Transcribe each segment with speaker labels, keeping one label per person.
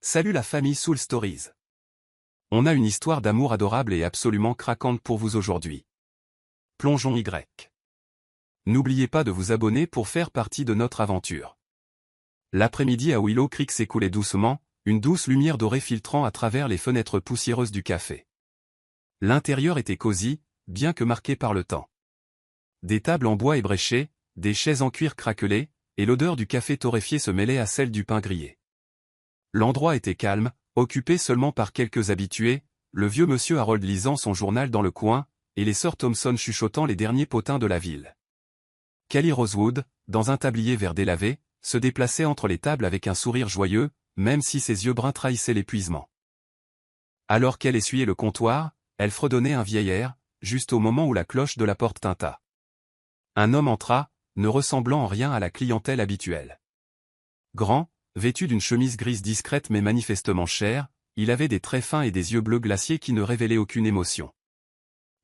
Speaker 1: Salut la famille Soul Stories. On a une histoire d'amour adorable et absolument craquante pour vous aujourd'hui. Plongeons Y. N'oubliez pas de vous abonner pour faire partie de notre aventure. L'après-midi à Willow Creek s'écoulait doucement, une douce lumière dorée filtrant à travers les fenêtres poussiéreuses du café. L'intérieur était cosy, bien que marqué par le temps. Des tables en bois ébréchées, des chaises en cuir craquelées, et l'odeur du café torréfié se mêlait à celle du pain grillé. L'endroit était calme, occupé seulement par quelques habitués, le vieux monsieur Harold lisant son journal dans le coin, et les sœurs Thompson chuchotant les derniers potins de la ville. Callie Rosewood, dans un tablier vert délavé, se déplaçait entre les tables avec un sourire joyeux, même si ses yeux bruns trahissaient l'épuisement. Alors qu'elle essuyait le comptoir, elle fredonnait un vieil air, juste au moment où la cloche de la porte tinta. Un homme entra, ne ressemblant en rien à la clientèle habituelle. Grand, vêtu d'une chemise grise discrète mais manifestement chère, il avait des traits fins et des yeux bleus glaciers qui ne révélaient aucune émotion.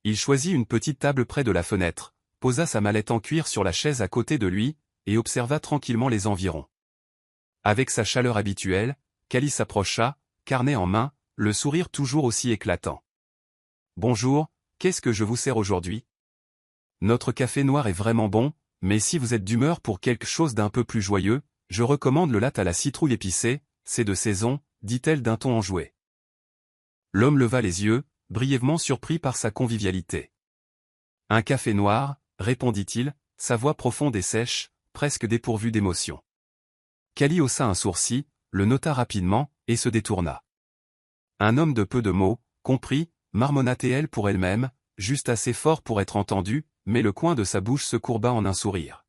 Speaker 1: Il choisit une petite table près de la fenêtre, posa sa mallette en cuir sur la chaise à côté de lui, et observa tranquillement les environs. Avec sa chaleur habituelle, Callie s'approcha, carnet en main, le sourire toujours aussi éclatant. « Bonjour, qu'est-ce que je vous sers aujourd'hui ? Notre café noir est vraiment bon, mais si vous êtes d'humeur pour quelque chose d'un peu plus joyeux, je recommande le latte à la citrouille épicée, c'est de saison, dit-elle d'un ton enjoué. L'homme leva les yeux, brièvement surpris par sa convivialité. Un café noir, répondit-il, sa voix profonde et sèche, presque dépourvue d'émotion. Callie haussa un sourcil, le nota rapidement, et se détourna. Un homme de peu de mots, compris, marmonna-t-elle pour elle-même, juste assez fort pour être entendue, mais le coin de sa bouche se courba en un sourire.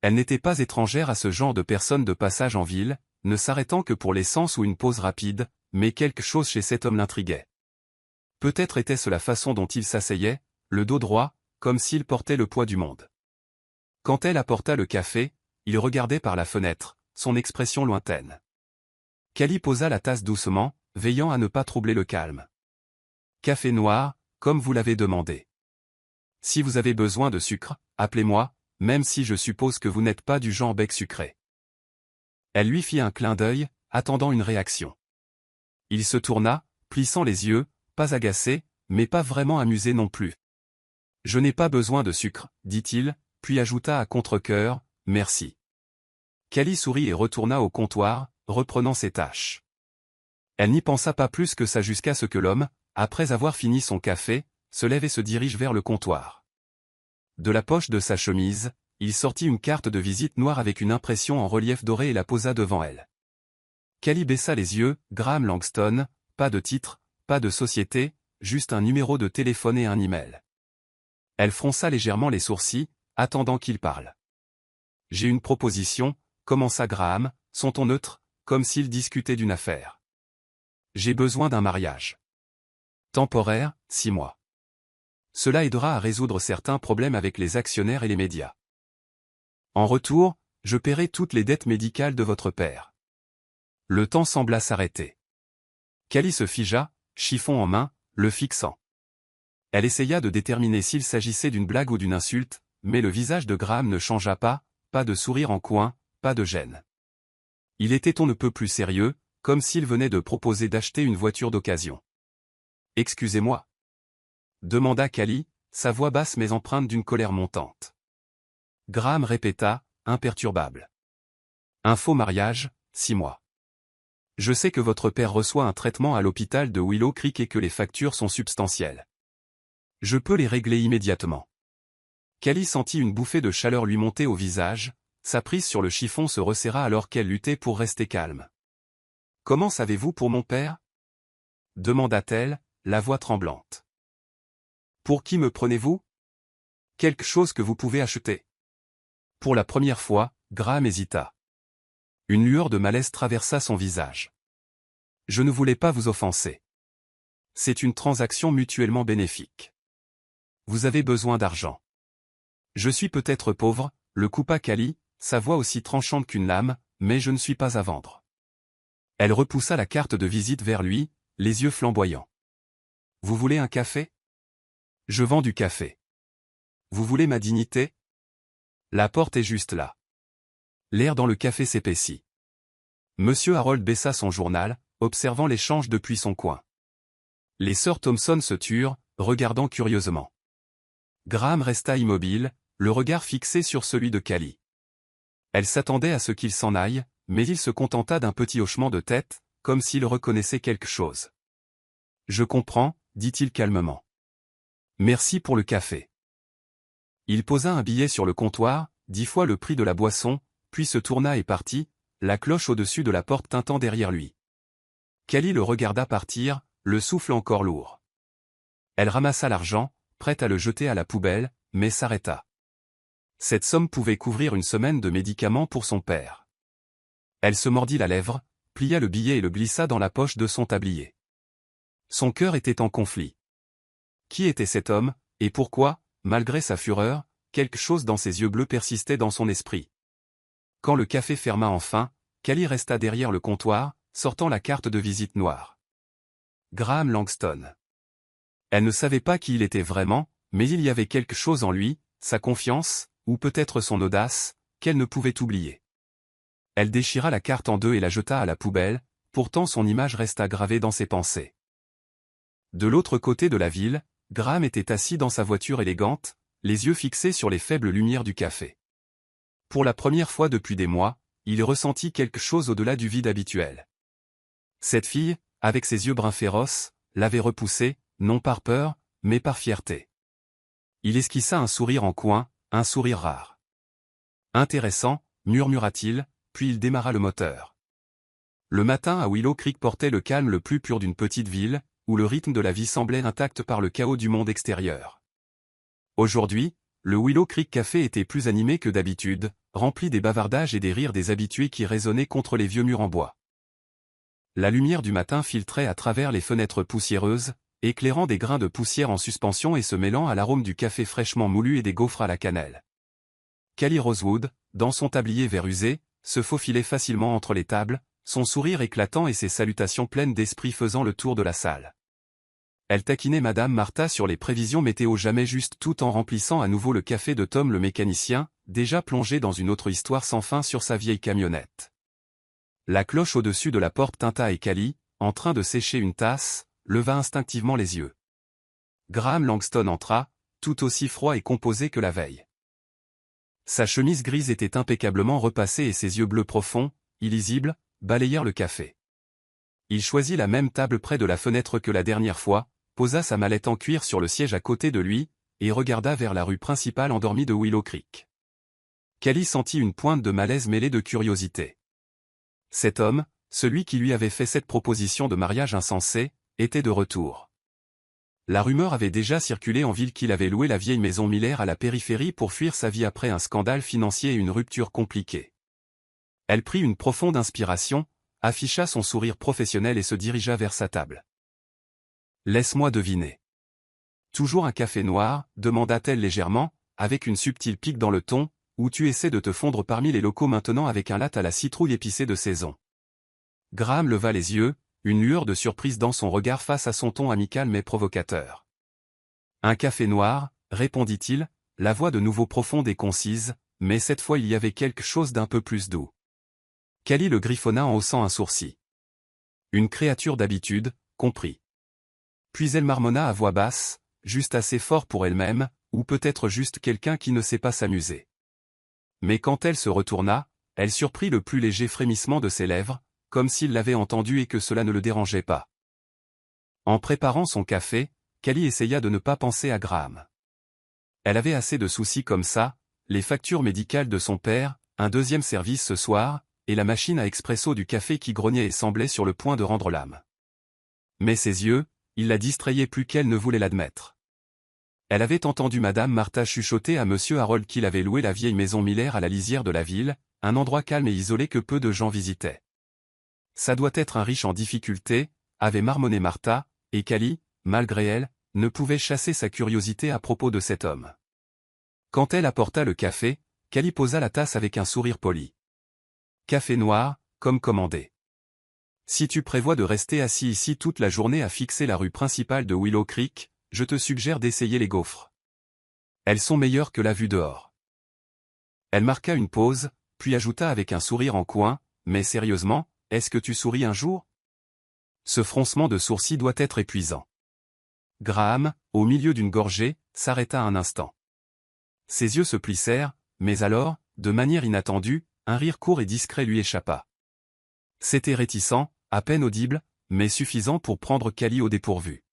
Speaker 1: Elle n'était pas étrangère à ce genre de personne de passage en ville, ne s'arrêtant que pour l'essence ou une pause rapide, mais quelque chose chez cet homme l'intriguait. Peut-être était-ce la façon dont il s'asseyait, le dos droit, comme s'il portait le poids du monde. Quand elle apporta le café, il regardait par la fenêtre, son expression lointaine. Callie posa la tasse doucement, veillant à ne pas troubler le calme. « Café noir, comme vous l'avez demandé. Si vous avez besoin de sucre, appelez-moi, même si je suppose que vous n'êtes pas du genre bec sucré. » Elle lui fit un clin d'œil, attendant une réaction. Il se tourna, plissant les yeux, pas agacé, mais pas vraiment amusé non plus. « Je n'ai pas besoin de sucre, dit-il, puis ajouta à contre-cœur, « Merci. » Callie sourit et retourna au comptoir, reprenant ses tâches. Elle n'y pensa pas plus que ça jusqu'à ce que l'homme, après avoir fini son café, se lève et se dirige vers le comptoir. De la poche de sa chemise, il sortit une carte de visite noire avec une impression en relief doré et la posa devant elle. Callie baissa les yeux, Graham Langston, pas de titre, pas de société, juste un numéro de téléphone et un email. Elle fronça légèrement les sourcils, attendant qu'il parle. « J'ai une proposition, commença Graham, son ton neutre, comme s'il discutait d'une affaire. J'ai besoin d'un mariage. Temporaire, 6 mois. Cela aidera à résoudre certains problèmes avec les actionnaires et les médias. En retour, je paierai toutes les dettes médicales de votre père. » Le temps sembla s'arrêter. Callie se figea, chiffon en main, le fixant. Elle essaya de déterminer s'il s'agissait d'une blague ou d'une insulte, mais le visage de Graham ne changea pas de sourire en coin, pas de gêne. Il était on ne peut plus sérieux, comme s'il venait de proposer d'acheter une voiture d'occasion. « Excusez-moi. » demanda Callie, sa voix basse mais empreinte d'une colère montante. Graham répéta, imperturbable. « Un faux mariage, 6 mois. Je sais que votre père reçoit un traitement à l'hôpital de Willow Creek et que les factures sont substantielles. Je peux les régler immédiatement. » Callie sentit une bouffée de chaleur lui monter au visage, sa prise sur le chiffon se resserra alors qu'elle luttait pour rester calme. « Comment savez-vous pour mon père ? » demanda-t-elle, la voix tremblante. « Pour qui me prenez-vous ? Quelque chose que vous pouvez acheter. » Pour la première fois, Graham hésita. Une lueur de malaise traversa son visage. « Je ne voulais pas vous offenser. C'est une transaction mutuellement bénéfique. Vous avez besoin d'argent. Je suis peut-être pauvre, le coupa Callie, sa voix aussi tranchante qu'une lame, mais je ne suis pas à vendre. » Elle repoussa la carte de visite vers lui, les yeux flamboyants. « Vous voulez un café ? Je vends du café. Vous voulez ma dignité ? La porte est juste là. » L'air dans le café s'épaissit. Monsieur Harold baissa son journal, observant l'échange depuis son coin. Les sœurs Thompson se turent, regardant curieusement. Graham resta immobile, le regard fixé sur celui de Callie. Elle s'attendait à ce qu'il s'en aille, mais il se contenta d'un petit hochement de tête, comme s'il reconnaissait quelque chose. « Je comprends, » dit-il calmement. « Merci pour le café. » Il posa un billet sur le comptoir, 10 fois le prix de la boisson, puis se tourna et partit, la cloche au-dessus de la porte tintant derrière lui. Callie le regarda partir, le souffle encore lourd. Elle ramassa l'argent, prête à le jeter à la poubelle, mais s'arrêta. Cette somme pouvait couvrir une semaine de médicaments pour son père. Elle se mordit la lèvre, plia le billet et le glissa dans la poche de son tablier. Son cœur était en conflit. Qui était cet homme, et pourquoi, malgré sa fureur, quelque chose dans ses yeux bleus persistait dans son esprit. Quand le café ferma enfin, Callie resta derrière le comptoir, sortant la carte de visite noire. Graham Langston. Elle ne savait pas qui il était vraiment, mais il y avait quelque chose en lui, sa confiance, ou peut-être son audace, qu'elle ne pouvait oublier. Elle déchira la carte en deux et la jeta à la poubelle, pourtant son image resta gravée dans ses pensées. De l'autre côté de la ville, Graham était assis dans sa voiture élégante, les yeux fixés sur les faibles lumières du café. Pour la première fois depuis des mois, il ressentit quelque chose au-delà du vide habituel. Cette fille, avec ses yeux bruns féroces, l'avait repoussé, non par peur, mais par fierté. Il esquissa un sourire en coin, un sourire rare. « Intéressant », murmura-t-il, puis il démarra le moteur. Le matin à Willow Creek portait le calme le plus pur d'une petite ville, où le rythme de la vie semblait intact par le chaos du monde extérieur. Aujourd'hui, le Willow Creek Café était plus animé que d'habitude, rempli des bavardages et des rires des habitués qui résonnaient contre les vieux murs en bois. La lumière du matin filtrait à travers les fenêtres poussiéreuses, éclairant des grains de poussière en suspension et se mêlant à l'arôme du café fraîchement moulu et des gaufres à la cannelle. Callie Rosewood, dans son tablier vert usé, se faufilait facilement entre les tables, son sourire éclatant et ses salutations pleines d'esprit faisant le tour de la salle. Elle taquinait Madame Martha sur les prévisions météo jamais justes tout en remplissant à nouveau le café de Tom le mécanicien, déjà plongé dans une autre histoire sans fin sur sa vieille camionnette. La cloche au-dessus de la porte tinta et Callie, en train de sécher une tasse, leva instinctivement les yeux. Graham Langston entra, tout aussi froid et composé que la veille. Sa chemise grise était impeccablement repassée et ses yeux bleus profonds, illisibles, balayèrent le café. Il choisit la même table près de la fenêtre que la dernière fois, posa sa mallette en cuir sur le siège à côté de lui, et regarda vers la rue principale endormie de Willow Creek. Callie sentit une pointe de malaise mêlée de curiosité. Cet homme, celui qui lui avait fait cette proposition de mariage insensée, était de retour. La rumeur avait déjà circulé en ville qu'il avait loué la vieille maison Miller à la périphérie pour fuir sa vie après un scandale financier et une rupture compliquée. Elle prit une profonde inspiration, afficha son sourire professionnel et se dirigea vers sa table. « Laisse-moi deviner. »« Toujours un café noir ?» demanda-t-elle légèrement, avec une subtile pique dans le ton, « ou tu essaies de te fondre parmi les locaux maintenant avec un latte à la citrouille épicée de saison. » Graham leva les yeux, une lueur de surprise dans son regard face à son ton amical mais provocateur. « Un café noir ?» répondit-il, la voix de nouveau profonde et concise, mais cette fois il y avait quelque chose d'un peu plus doux. Callie le griffonna en haussant un sourcil. « Une créature d'habitude, compris. » Puis elle marmonna à voix basse, juste assez fort pour elle-même, ou peut-être juste quelqu'un qui ne sait pas s'amuser. Mais quand elle se retourna, elle surprit le plus léger frémissement de ses lèvres, comme s'il l'avait entendu et que cela ne le dérangeait pas. En préparant son café, Callie essaya de ne pas penser à Graham. Elle avait assez de soucis comme ça, les factures médicales de son père, un deuxième service ce soir, et la machine à expresso du café qui grognait et semblait sur le point de rendre l'âme. Mais ses yeux, ils la distrayaient plus qu'elle ne voulait l'admettre. Elle avait entendu Madame Martha chuchoter à Monsieur Harold qu'il avait loué la vieille maison Miller à la lisière de la ville, un endroit calme et isolé que peu de gens visitaient. Ça doit être un riche en difficulté, avait marmonné Martha, et Callie, malgré elle, ne pouvait chasser sa curiosité à propos de cet homme. Quand elle apporta le café, Callie posa la tasse avec un sourire poli. « Café noir, comme commandé. Si tu prévois de rester assis ici toute la journée à fixer la rue principale de Willow Creek, je te suggère d'essayer les gaufres. Elles sont meilleures que la vue dehors. » Elle marqua une pause, puis ajouta avec un sourire en coin, « Mais sérieusement, est-ce que tu souris un jour? Ce froncement de sourcils doit être épuisant. Graham, au milieu d'une gorgée, s'arrêta un instant. Ses yeux se plissèrent, mais alors, de manière inattendue, un rire court et discret lui échappa. C'était réticent, à peine audible, mais suffisant pour prendre Callie au dépourvu.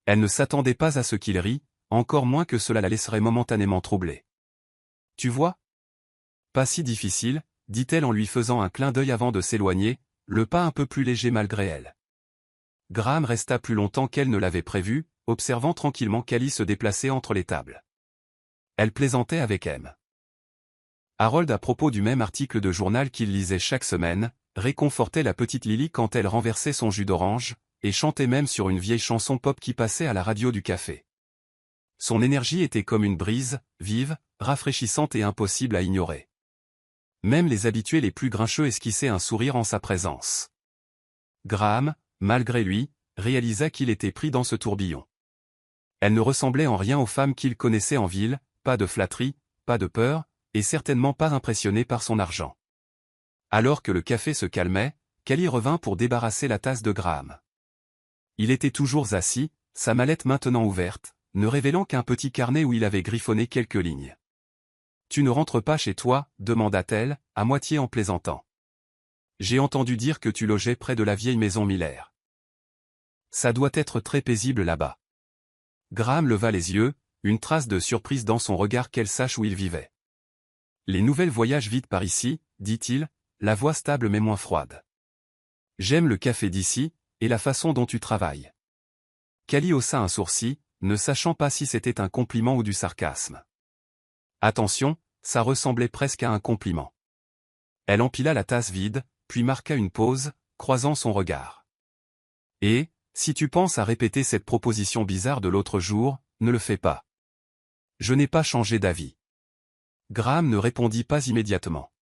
Speaker 1: Elle ne s'attendait pas à ce qu'il rit, encore moins que cela la laisserait momentanément troublée. « Tu vois? Pas si difficile, » dit-elle en lui faisant un clin d'œil avant de s'éloigner, le pas un peu plus léger malgré elle. Graham resta plus longtemps qu'elle ne l'avait prévu, observant tranquillement Callie se déplacer entre les tables. Elle plaisantait avec M. Harold à propos du même article de journal qu'il lisait chaque semaine, réconfortait la petite Lily quand elle renversait son jus d'orange, et chantait même sur une vieille chanson pop qui passait à la radio du café. Son énergie était comme une brise, vive, rafraîchissante et impossible à ignorer. Même les habitués les plus grincheux esquissaient un sourire en sa présence. Graham, malgré lui, réalisa qu'il était pris dans ce tourbillon. Elle ne ressemblait en rien aux femmes qu'il connaissait en ville, pas de flatterie, pas de peur, et certainement pas impressionnée par son argent. Alors que le café se calmait, Callie revint pour débarrasser la tasse de Graham. Il était toujours assis, sa mallette maintenant ouverte, ne révélant qu'un petit carnet où il avait griffonné quelques lignes. « Tu ne rentres pas chez toi ?» demanda-t-elle, à moitié en plaisantant. « J'ai entendu dire que tu logeais près de la vieille maison Miller. Ça doit être très paisible là-bas. » Graham leva les yeux, une trace de surprise dans son regard qu'elle sache où il vivait. « Les nouvelles voyagent vite par ici, » dit-il, la voix stable mais moins froide. « J'aime le café d'ici, et la façon dont tu travailles. » Callie haussa un sourcil, ne sachant pas si c'était un compliment ou du sarcasme. Attention, ça ressemblait presque à un compliment. Elle empila la tasse vide, puis marqua une pause, croisant son regard. « Et, si tu penses à répéter cette proposition bizarre de l'autre jour, ne le fais pas. » Je n'ai pas changé d'avis. Graham ne répondit pas immédiatement.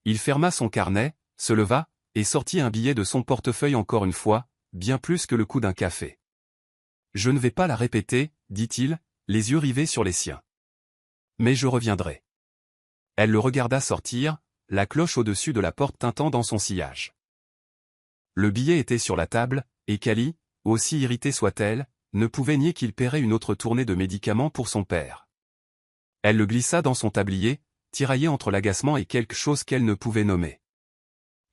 Speaker 1: Il ferma son carnet, se leva, et sortit un billet de son portefeuille encore une fois, bien plus que le coût d'un café. « Je ne vais pas la répéter, » dit-il, les yeux rivés sur les siens. « Mais je reviendrai. » Elle le regarda sortir, la cloche au-dessus de la porte tintant dans son sillage. Le billet était sur la table, et Callie, aussi irritée soit-elle, ne pouvait nier qu'il paierait une autre tournée de médicaments pour son père. Elle le glissa dans son tablier, tiraillée entre l'agacement et quelque chose qu'elle ne pouvait nommer.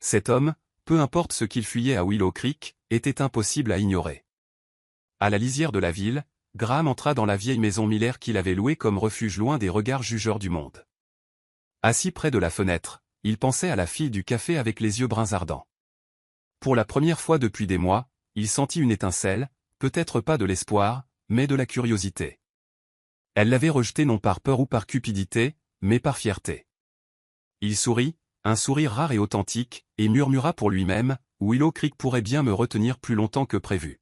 Speaker 1: Cet homme, peu importe ce qu'il fuyait à Willow Creek, était impossible à ignorer. À la lisière de la ville, Graham entra dans la vieille maison Miller qu'il avait louée comme refuge loin des regards jugeurs du monde. Assis près de la fenêtre, il pensait à la fille du café avec les yeux bruns ardents. Pour la première fois depuis des mois, il sentit une étincelle, peut-être pas de l'espoir, mais de la curiosité. Elle l'avait rejeté non par peur ou par cupidité, mais par fierté. Il sourit, un sourire rare et authentique, et murmura pour lui-même, « Willow Creek pourrait bien me retenir plus longtemps que prévu. »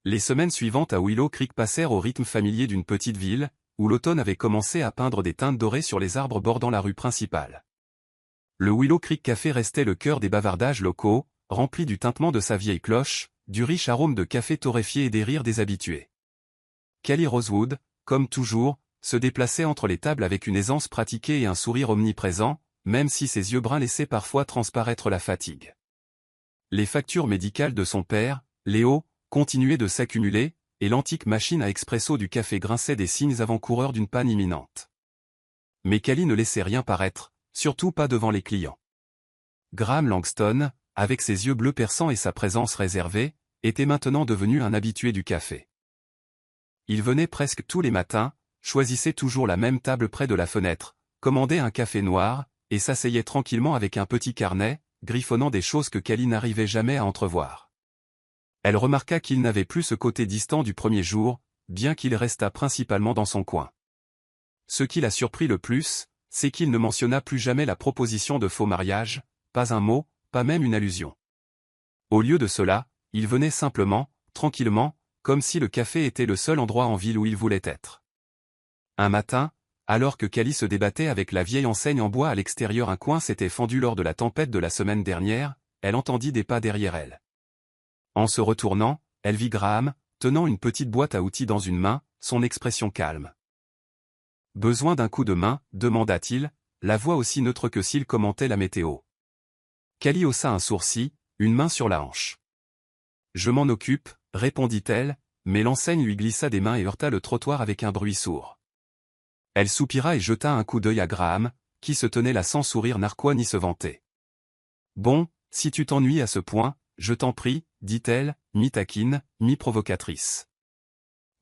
Speaker 1: Les semaines suivantes à Willow Creek passèrent au rythme familier d'une petite ville, où l'automne avait commencé à peindre des teintes dorées sur les arbres bordant la rue principale. Le Willow Creek Café restait le cœur des bavardages locaux, rempli du tintement de sa vieille cloche, du riche arôme de café torréfié et des rires des habitués. Callie Rosewood, comme toujours, se déplaçait entre les tables avec une aisance pratiquée et un sourire omniprésent, même si ses yeux bruns laissaient parfois transparaître la fatigue. Les factures médicales de son père, Léo, continuaient de s'accumuler, et l'antique machine à expresso du café grinçait des signes avant-coureurs d'une panne imminente. Mais Callie ne laissait rien paraître, surtout pas devant les clients. Graham Langston, avec ses yeux bleus perçants et sa présence réservée, était maintenant devenu un habitué du café. Il venait presque tous les matins, choisissait toujours la même table près de la fenêtre, commandait un café noir, et s'asseyait tranquillement avec un petit carnet, griffonnant des choses que Callie n'arrivait jamais à entrevoir. Elle remarqua qu'il n'avait plus ce côté distant du premier jour, bien qu'il restât principalement dans son coin. Ce qui la surprit le plus, c'est qu'il ne mentionna plus jamais la proposition de faux mariage, pas un mot, pas même une allusion. Au lieu de cela, il venait simplement, tranquillement, comme si le café était le seul endroit en ville où il voulait être. Un matin, alors que Callie se débattait avec la vieille enseigne en bois à l'extérieur, un coin s'était fendu lors de la tempête de la semaine dernière, elle entendit des pas derrière elle. En se retournant, elle vit Graham, tenant une petite boîte à outils dans une main, son expression calme. « Besoin d'un coup de main ?» demanda-t-il, la voix aussi neutre que s'il commentait la météo. Callie haussa un sourcil, une main sur la hanche. « Je m'en occupe, répondit-elle, mais l'enseigne lui glissa des mains et heurta le trottoir avec un bruit sourd. Elle soupira et jeta un coup d'œil à Graham, qui se tenait là sans sourire narquois ni se vanter. « Bon, si tu t'ennuies à ce point, je t'en prie, dit-elle, mi-taquine, mi-provocatrice. »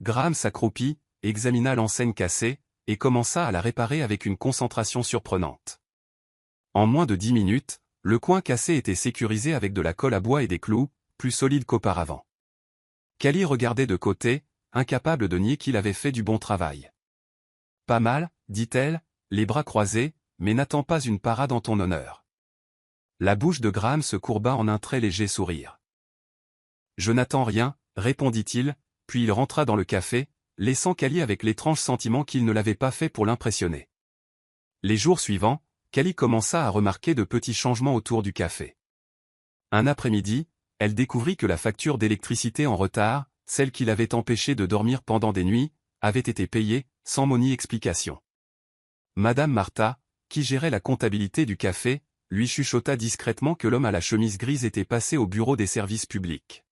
Speaker 1: Graham s'accroupit, examina l'enseigne cassée, et commença à la réparer avec une concentration surprenante. En moins de 10 minutes, le coin cassé était sécurisé avec de la colle à bois et des clous, plus solides qu'auparavant. Callie regardait de côté, incapable de nier qu'il avait fait du bon travail. « Pas mal, dit-elle, les bras croisés, mais n'attends pas une parade en ton honneur. » La bouche de Graham se courba en un très léger sourire. « Je n'attends rien, répondit-il, puis il rentra dans le café, laissant Callie avec l'étrange sentiment qu'il ne l'avait pas fait pour l'impressionner. Les jours suivants, Callie commença à remarquer de petits changements autour du café. Un après-midi, elle découvrit que la facture d'électricité en retard, celle qui l'avait empêchée de dormir pendant des nuits, avait été payée, sans mot ni explication. Madame Martha, qui gérait la comptabilité du café, lui chuchota discrètement que l'homme à la chemise grise était passé au bureau des services publics.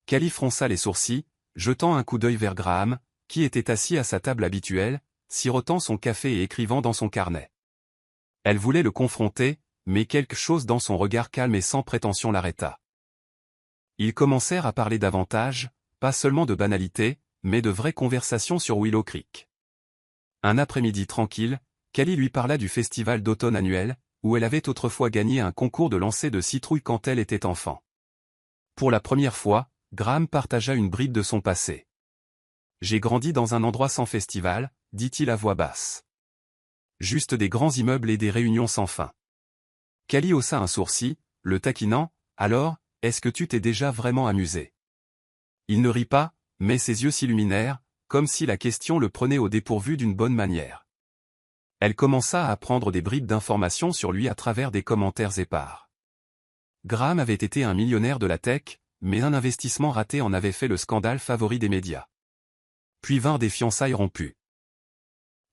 Speaker 1: Callie fronça les sourcils, jetant un coup d'œil vers Graham, qui était assis à sa table habituelle, sirotant son café et écrivant dans son carnet. Elle voulait le confronter, mais quelque chose dans son regard calme et sans prétention l'arrêta. Ils commencèrent à parler davantage, pas seulement de banalités, mais de vraies conversations sur Willow Creek. Un après-midi tranquille, Callie lui parla du festival d'automne annuel, où elle avait autrefois gagné un concours de lancer de citrouilles quand elle était enfant. Pour la première fois, Graham partagea une bride de son passé. « J'ai grandi dans un endroit sans festival, dit-il à voix basse. Juste des grands immeubles et des réunions sans fin. » Callie haussa un sourcil, le taquinant, « Alors, est-ce que tu t'es déjà vraiment amusé ?» Il ne rit pas, mais ses yeux s'illuminèrent, comme si la question le prenait au dépourvu d'une bonne manière. Elle commença à apprendre des bribes d'informations sur lui à travers des commentaires épars. Graham avait été un millionnaire de la tech, mais un investissement raté en avait fait le scandale favori des médias. Puis vinrent des fiançailles rompues.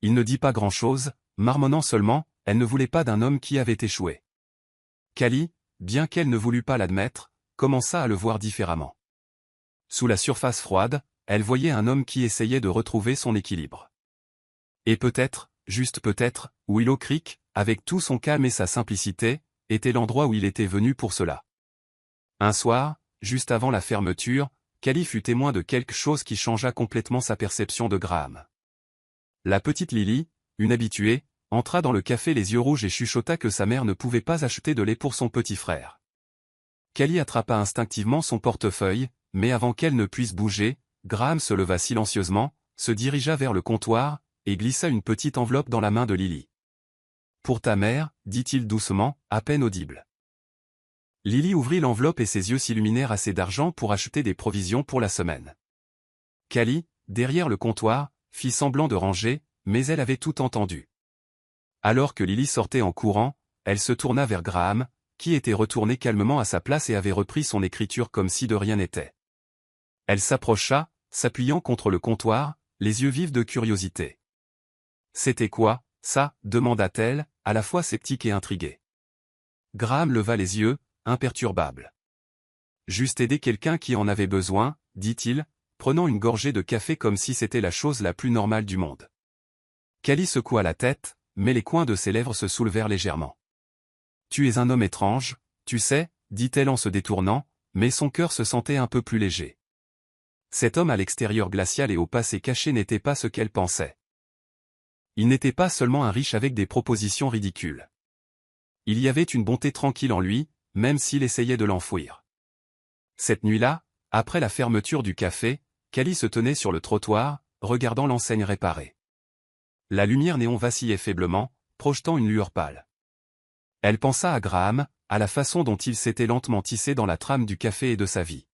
Speaker 1: Il ne dit pas grand-chose, marmonnant seulement, elle ne voulait pas d'un homme qui avait échoué. Callie, bien qu'elle ne voulût pas l'admettre, commença à le voir différemment. Sous la surface froide, elle voyait un homme qui essayait de retrouver son équilibre. Et peut-être, juste peut-être, Willow Creek, avec tout son calme et sa simplicité, était l'endroit où il était venu pour cela. Un soir, juste avant la fermeture, Callie fut témoin de quelque chose qui changea complètement sa perception de Graham. La petite Lily, une habituée, entra dans le café les yeux rouges et chuchota que sa mère ne pouvait pas acheter de lait pour son petit frère. Callie attrapa instinctivement son portefeuille, mais avant qu'elle ne puisse bouger, Graham se leva silencieusement, se dirigea vers le comptoir, et glissa une petite enveloppe dans la main de Lily. « Pour ta mère, dit-il doucement, à peine audible. » Lily ouvrit l'enveloppe et ses yeux s'illuminèrent assez d'argent pour acheter des provisions pour la semaine. Callie, derrière le comptoir, fit semblant de ranger, mais elle avait tout entendu. Alors que Lily sortait en courant, elle se tourna vers Graham, qui était retourné calmement à sa place et avait repris son écriture comme si de rien n'était. Elle s'approcha, s'appuyant contre le comptoir, les yeux vifs de curiosité. « C'était quoi, ça ?» demanda-t-elle, à la fois sceptique et intriguée. Graham leva les yeux, imperturbable. « Juste aider quelqu'un qui en avait besoin, » dit-il, prenant une gorgée de café comme si c'était la chose la plus normale du monde. Callie secoua la tête, mais les coins de ses lèvres se soulevèrent légèrement. « Tu es un homme étrange, tu sais, » dit-elle en se détournant, mais son cœur se sentait un peu plus léger. Cet homme à l'extérieur glacial et au passé caché n'était pas ce qu'elle pensait. Il n'était pas seulement un riche avec des propositions ridicules. Il y avait une bonté tranquille en lui, même s'il essayait de l'enfouir. Cette nuit-là, après la fermeture du café, Callie se tenait sur le trottoir, regardant l'enseigne réparée. La lumière néon vacillait faiblement, projetant une lueur pâle. Elle pensa à Graham, à la façon dont il s'était lentement tissé dans la trame du café et de sa vie.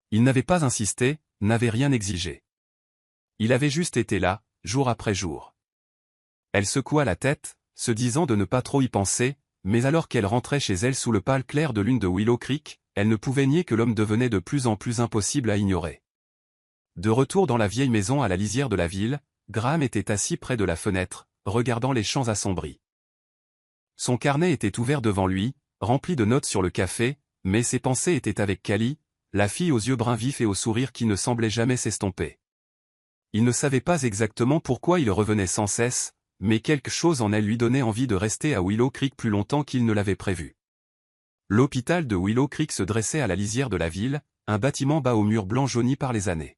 Speaker 1: Il n'avait pas insisté, n'avait rien exigé. Il avait juste été là, jour après jour. Elle secoua la tête, se disant de ne pas trop y penser, mais alors qu'elle rentrait chez elle sous le pâle clair de lune de Willow Creek, elle ne pouvait nier que l'homme devenait de plus en plus impossible à ignorer. De retour dans la vieille maison à la lisière de la ville, Graham était assis près de la fenêtre, regardant les champs assombris. Son carnet était ouvert devant lui, rempli de notes sur le café, mais ses pensées étaient avec Callie, la fille aux yeux bruns vifs et au sourire qui ne semblait jamais s'estomper. Il ne savait pas exactement pourquoi il revenait sans cesse, mais quelque chose en elle lui donnait envie de rester à Willow Creek plus longtemps qu'il ne l'avait prévu. L'hôpital de Willow Creek se dressait à la lisière de la ville, un bâtiment bas aux murs blancs jaunis par les années.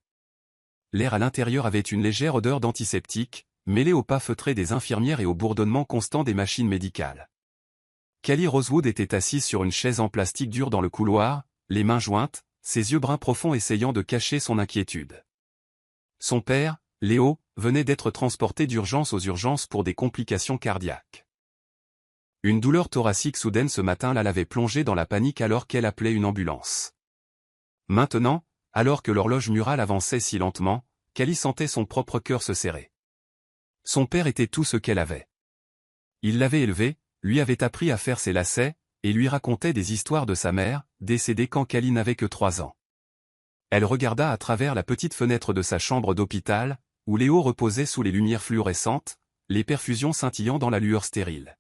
Speaker 1: L'air à l'intérieur avait une légère odeur d'antiseptique, mêlée au pas feutré des infirmières et au bourdonnement constant des machines médicales. Callie Rosewood était assise sur une chaise en plastique dur dans le couloir, les mains jointes, ses yeux bruns profonds essayant de cacher son inquiétude. Son père, Léo, venait d'être transporté d'urgence aux urgences pour des complications cardiaques. Une douleur thoracique soudaine ce matin-là l'avait plongée dans la panique alors qu'elle appelait une ambulance. Maintenant, alors que l'horloge murale avançait si lentement, Callie sentait son propre cœur se serrer. Son père était tout ce qu'elle avait. Il l'avait élevée, lui avait appris à faire ses lacets, et lui racontait des histoires de sa mère, décédée quand Callie n'avait que 3 ans. Elle regarda à travers la petite fenêtre de sa chambre d'hôpital, où Léo reposait sous les lumières fluorescentes, les perfusions scintillant dans la lueur stérile.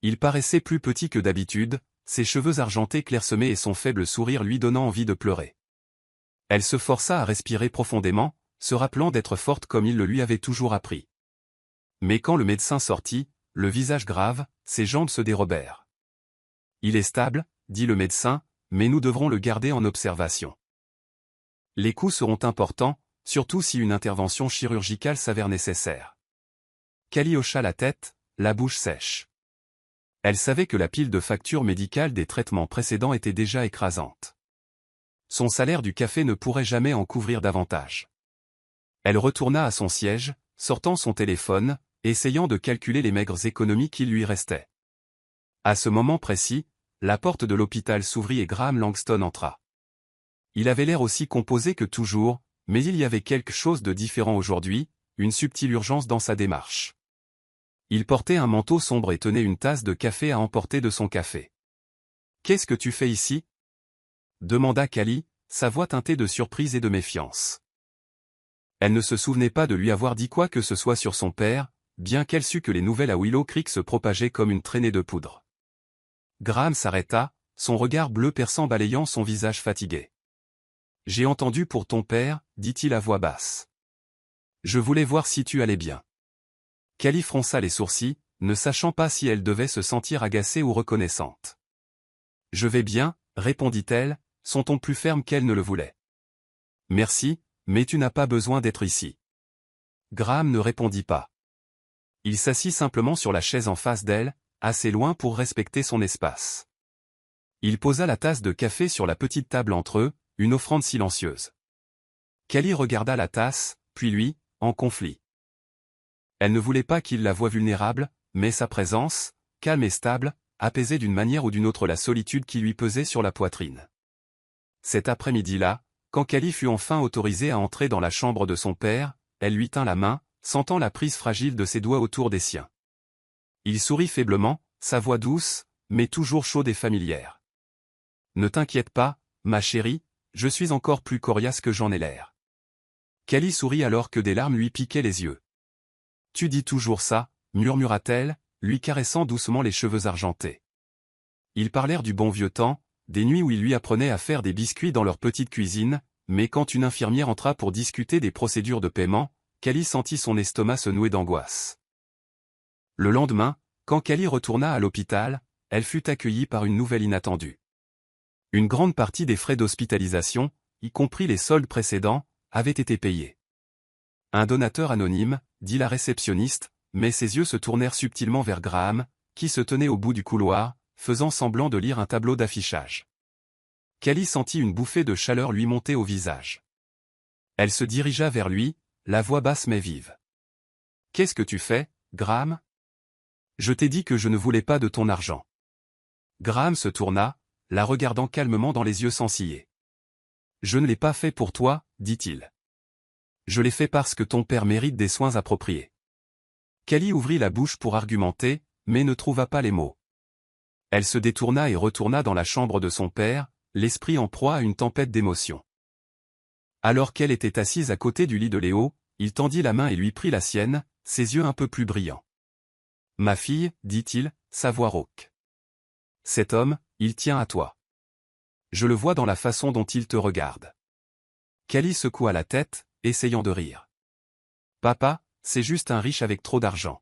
Speaker 1: Il paraissait plus petit que d'habitude, ses cheveux argentés clairsemés et son faible sourire lui donnant envie de pleurer. Elle se força à respirer profondément, se rappelant d'être forte comme il le lui avait toujours appris. Mais quand le médecin sortit, le visage grave, ses jambes se dérobèrent. « Il est stable, dit le médecin, mais nous devrons le garder en observation. Les coups seront importants, surtout si une intervention chirurgicale s'avère nécessaire. » Callie hocha la tête, la bouche sèche. Elle savait que la pile de factures médicales des traitements précédents était déjà écrasante. Son salaire du café ne pourrait jamais en couvrir davantage. Elle retourna à son siège, sortant son téléphone, essayant de calculer les maigres économies qui lui restaient. À ce moment précis, la porte de l'hôpital s'ouvrit et Graham Langston entra. Il avait l'air aussi composé que toujours, mais il y avait quelque chose de différent aujourd'hui, une subtile urgence dans sa démarche. Il portait un manteau sombre et tenait une tasse de café à emporter de son café. « Qu'est-ce que tu fais ici ?» demanda Callie, sa voix teintée de surprise et de méfiance. Elle ne se souvenait pas de lui avoir dit quoi que ce soit sur son père, bien qu'elle sût que les nouvelles à Willow Creek se propageaient comme une traînée de poudre. Graham s'arrêta, son regard bleu perçant balayant son visage fatigué. « J'ai entendu pour ton père, dit-il à voix basse. Je voulais voir si tu allais bien. » Callie fronça les sourcils, ne sachant pas si elle devait se sentir agacée ou reconnaissante. « Je vais bien, répondit-elle, son ton plus ferme qu'elle ne le voulait. « Merci, mais tu n'as pas besoin d'être ici. » Graham ne répondit pas. Il s'assit simplement sur la chaise en face d'elle, assez loin pour respecter son espace. Il posa la tasse de café sur la petite table entre eux, une offrande silencieuse. Callie regarda la tasse, puis lui, en conflit. Elle ne voulait pas qu'il la voie vulnérable, mais sa présence, calme et stable, apaisait d'une manière ou d'une autre la solitude qui lui pesait sur la poitrine. Cet après-midi-là, quand Callie fut enfin autorisée à entrer dans la chambre de son père, elle lui tint la main, sentant la prise fragile de ses doigts autour des siens. Il sourit faiblement, sa voix douce, mais toujours chaude et familière. « Ne t'inquiète pas, ma chérie, je suis encore plus coriace que j'en ai l'air. » Callie sourit alors que des larmes lui piquaient les yeux. « Tu dis toujours ça, » murmura-t-elle, lui caressant doucement les cheveux argentés. Ils parlèrent du bon vieux temps, des nuits où il lui apprenait à faire des biscuits dans leur petite cuisine, mais quand une infirmière entra pour discuter des procédures de paiement, Callie sentit son estomac se nouer d'angoisse. Le lendemain, quand Callie retourna à l'hôpital, elle fut accueillie par une nouvelle inattendue. Une grande partie des frais d'hospitalisation, y compris les soldes précédents, avaient été payés. Un donateur anonyme, dit la réceptionniste, mais ses yeux se tournèrent subtilement vers Graham, qui se tenait au bout du couloir, faisant semblant de lire un tableau d'affichage. Callie sentit une bouffée de chaleur lui monter au visage. Elle se dirigea vers lui, la voix basse mais vive. « Qu'est-ce que tu fais, Graham ? Je t'ai dit que je ne voulais pas de ton argent. » Graham se tourna, la regardant calmement dans les yeux sans ciller. « Je ne l'ai pas fait pour toi, dit-il. Je l'ai fait parce que ton père mérite des soins appropriés. » Callie ouvrit la bouche pour argumenter, mais ne trouva pas les mots. Elle se détourna et retourna dans la chambre de son père, l'esprit en proie à une tempête d'émotions. Alors qu'elle était assise à côté du lit de Léo, il tendit la main et lui prit la sienne, ses yeux un peu plus brillants. « Ma fille, dit-il, sa voix rauque. cet homme, il tient à toi. Je le vois dans la façon dont il te regarde. Callie secoua la tête, essayant de rire. Papa, c'est juste un riche avec trop d'argent.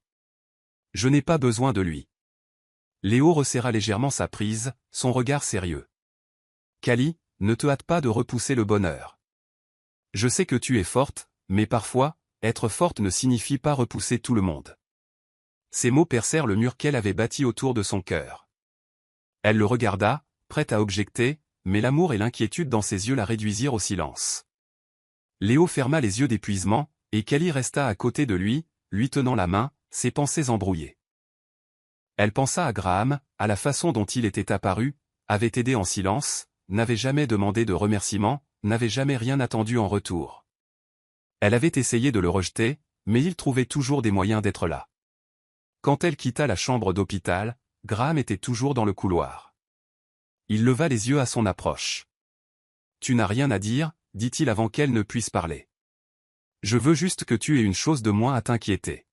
Speaker 1: Je n'ai pas besoin de lui. Léo resserra légèrement sa prise, son regard sérieux. Callie, ne te hâte pas de repousser le bonheur. Je sais que tu es forte, mais parfois, être forte ne signifie pas repousser tout le monde. Ces mots percèrent le mur qu'elle avait bâti autour de son cœur. Elle le regarda, prête à objecter, mais l'amour et l'inquiétude dans ses yeux la réduisirent au silence. Léo ferma les yeux d'épuisement, et Callie resta à côté de lui, lui tenant la main, ses pensées embrouillées. Elle pensa à Graham, à la façon dont il était apparu, avait aidé en silence, n'avait jamais demandé de remerciement, n'avait jamais rien attendu en retour. Elle avait essayé de le rejeter, mais il trouvait toujours des moyens d'être là. Quand elle quitta la chambre d'hôpital, Graham était toujours dans le couloir. Il leva les yeux à son approche. « Tu n'as rien à dire », dit-il avant qu'elle ne puisse parler. « Je veux juste que tu aies une chose de moins à t'inquiéter. »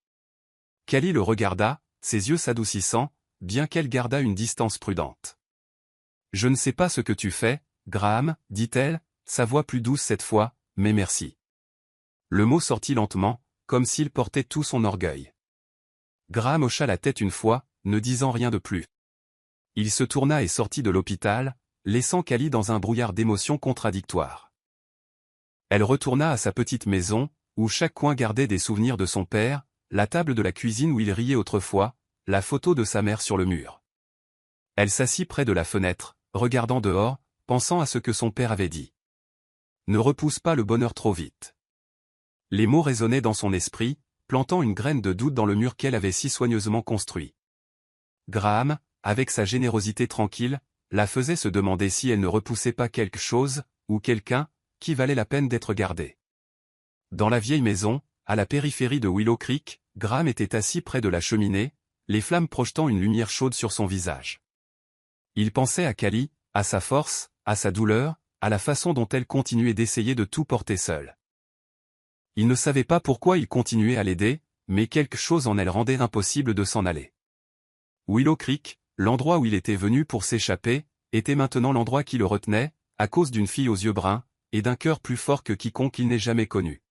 Speaker 1: Callie le regarda, ses yeux s'adoucissant, bien qu'elle gardât une distance prudente. « Je ne sais pas ce que tu fais, Graham, dit-elle, sa voix plus douce cette fois, mais merci. » Le mot sortit lentement, comme s'il portait tout son orgueil. Graham hocha la tête une fois, ne disant rien de plus. Il se tourna et sortit de l'hôpital, laissant Callie dans un brouillard d'émotions contradictoires. Elle retourna à sa petite maison, où chaque coin gardait des souvenirs de son père, la table de la cuisine où il riait autrefois, la photo de sa mère sur le mur. Elle s'assit près de la fenêtre, regardant dehors, pensant à ce que son père avait dit. Ne repousse pas le bonheur trop vite. Les mots résonnaient dans son esprit, plantant une graine de doute dans le mur qu'elle avait si soigneusement construit. Graham, avec sa générosité tranquille, la faisait se demander si elle ne repoussait pas quelque chose, ou quelqu'un, qui valait la peine d'être gardé. Dans la vieille maison, à la périphérie de Willow Creek, Graham était assis près de la cheminée, les flammes projetant une lumière chaude sur son visage. Il pensait à Callie, à sa force, à sa douleur, à la façon dont elle continuait d'essayer de tout porter seule. Il ne savait pas pourquoi il continuait à l'aider, mais quelque chose en elle rendait impossible de s'en aller. Willow Creek, l'endroit où il était venu pour s'échapper, était maintenant l'endroit qui le retenait, à cause d'une fille aux yeux bruns, et d'un cœur plus fort que quiconque il n'ait jamais connu.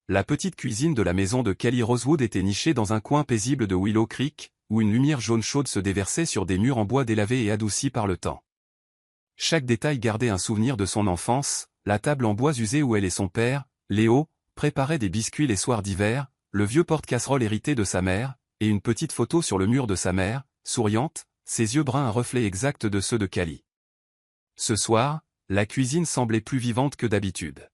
Speaker 1: La petite cuisine de la maison de Callie Rosewood était nichée dans un coin paisible de Willow Creek, où une lumière jaune chaude se déversait sur des murs en bois délavés et adoucis par le temps. Chaque détail gardait un souvenir de son enfance, la table en bois usé où elle et son père, Léo, préparaient des biscuits les soirs d'hiver, le vieux porte-casserole hérité de sa mère, et une petite photo sur le mur de sa mère, souriante, ses yeux bruns un reflet exact de ceux de Callie. Ce soir, la cuisine semblait plus vivante que d'habitude.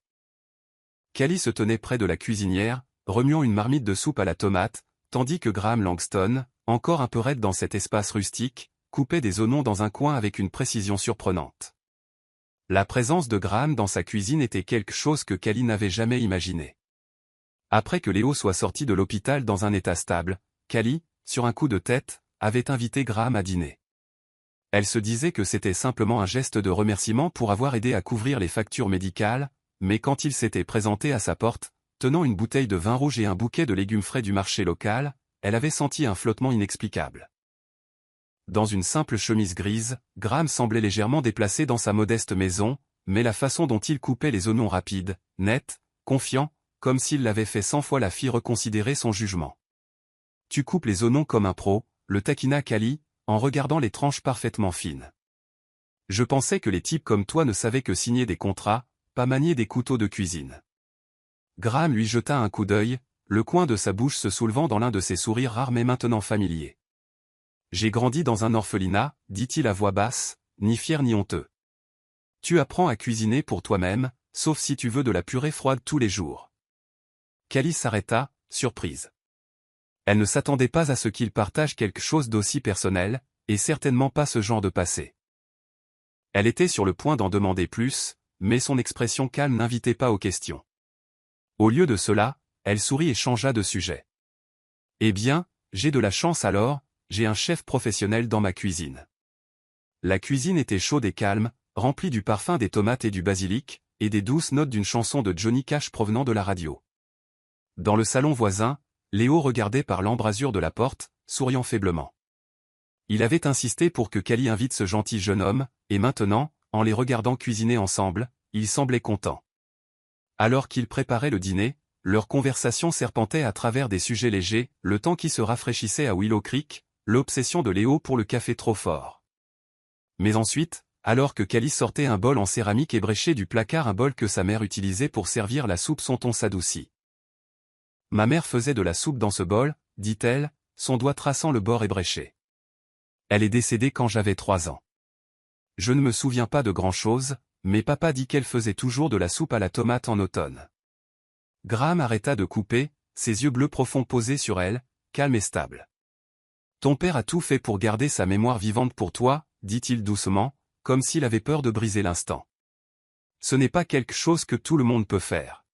Speaker 1: Callie se tenait près de la cuisinière, remuant une marmite de soupe à la tomate, tandis que Graham Langston, encore un peu raide dans cet espace rustique, coupait des oignons dans un coin avec une précision surprenante. La présence de Graham dans sa cuisine était quelque chose que Callie n'avait jamais imaginé. Après que Léo soit sorti de l'hôpital dans un état stable, Callie, sur un coup de tête, avait invité Graham à dîner. Elle se disait que c'était simplement un geste de remerciement pour avoir aidé à couvrir les factures médicales, mais quand il s'était présenté à sa porte, tenant une bouteille de vin rouge et un bouquet de légumes frais du marché local, elle avait senti un flottement inexplicable. Dans une simple chemise grise, Graham semblait légèrement déplacé dans sa modeste maison, mais la façon dont il coupait les oignons rapide, net, confiant, comme s'il l'avait fait 100 fois la fit reconsidérer son jugement. « Tu coupes les oignons comme un pro », le taquina Callie, en regardant les tranches parfaitement fines. « Je pensais que les types comme toi ne savaient que signer des contrats, pas manier des couteaux de cuisine. » Graham lui jeta un coup d'œil, le coin de sa bouche se soulevant dans l'un de ses sourires rares mais maintenant familiers. « J'ai grandi dans un orphelinat, dit-il à voix basse, ni fier ni honteux. Tu apprends à cuisiner pour toi-même, sauf si tu veux de la purée froide tous les jours. » Callie s'arrêta, surprise. Elle ne s'attendait pas à ce qu'il partage quelque chose d'aussi personnel, et certainement pas ce genre de passé. Elle était sur le point d'en demander plus, mais son expression calme n'invitait pas aux questions. Au lieu de cela, elle sourit et changea de sujet. « Eh bien, j'ai de la chance alors, j'ai un chef professionnel dans ma cuisine. » La cuisine était chaude et calme, remplie du parfum des tomates et du basilic, et des douces notes d'une chanson de Johnny Cash provenant de la radio. Dans le salon voisin, Léo regardait par l'embrasure de la porte, souriant faiblement. Il avait insisté pour que Callie invite ce gentil jeune homme, et maintenant, en les regardant cuisiner ensemble, il semblait content. Alors qu'ils préparaient le dîner, leur conversation serpentait à travers des sujets légers, le temps qui se rafraîchissait à Willow Creek, l'obsession de Léo pour le café trop fort. Mais ensuite, alors que Callie sortait un bol en céramique ébréché du placard, un bol que sa mère utilisait pour servir la soupe, son ton s'adoucit. Ma mère faisait de la soupe dans ce bol, dit-elle, son doigt traçant le bord ébréché. Elle est décédée quand j'avais 3 ans. Je ne me souviens pas de grand-chose, mais papa dit qu'elle faisait toujours de la soupe à la tomate en automne. Graham arrêta de couper, ses yeux bleus profonds posés sur elle, calme et stable. Ton père a tout fait pour garder sa mémoire vivante pour toi, dit-il doucement, comme s'il avait peur de briser l'instant. Ce n'est pas quelque chose que tout le monde peut faire.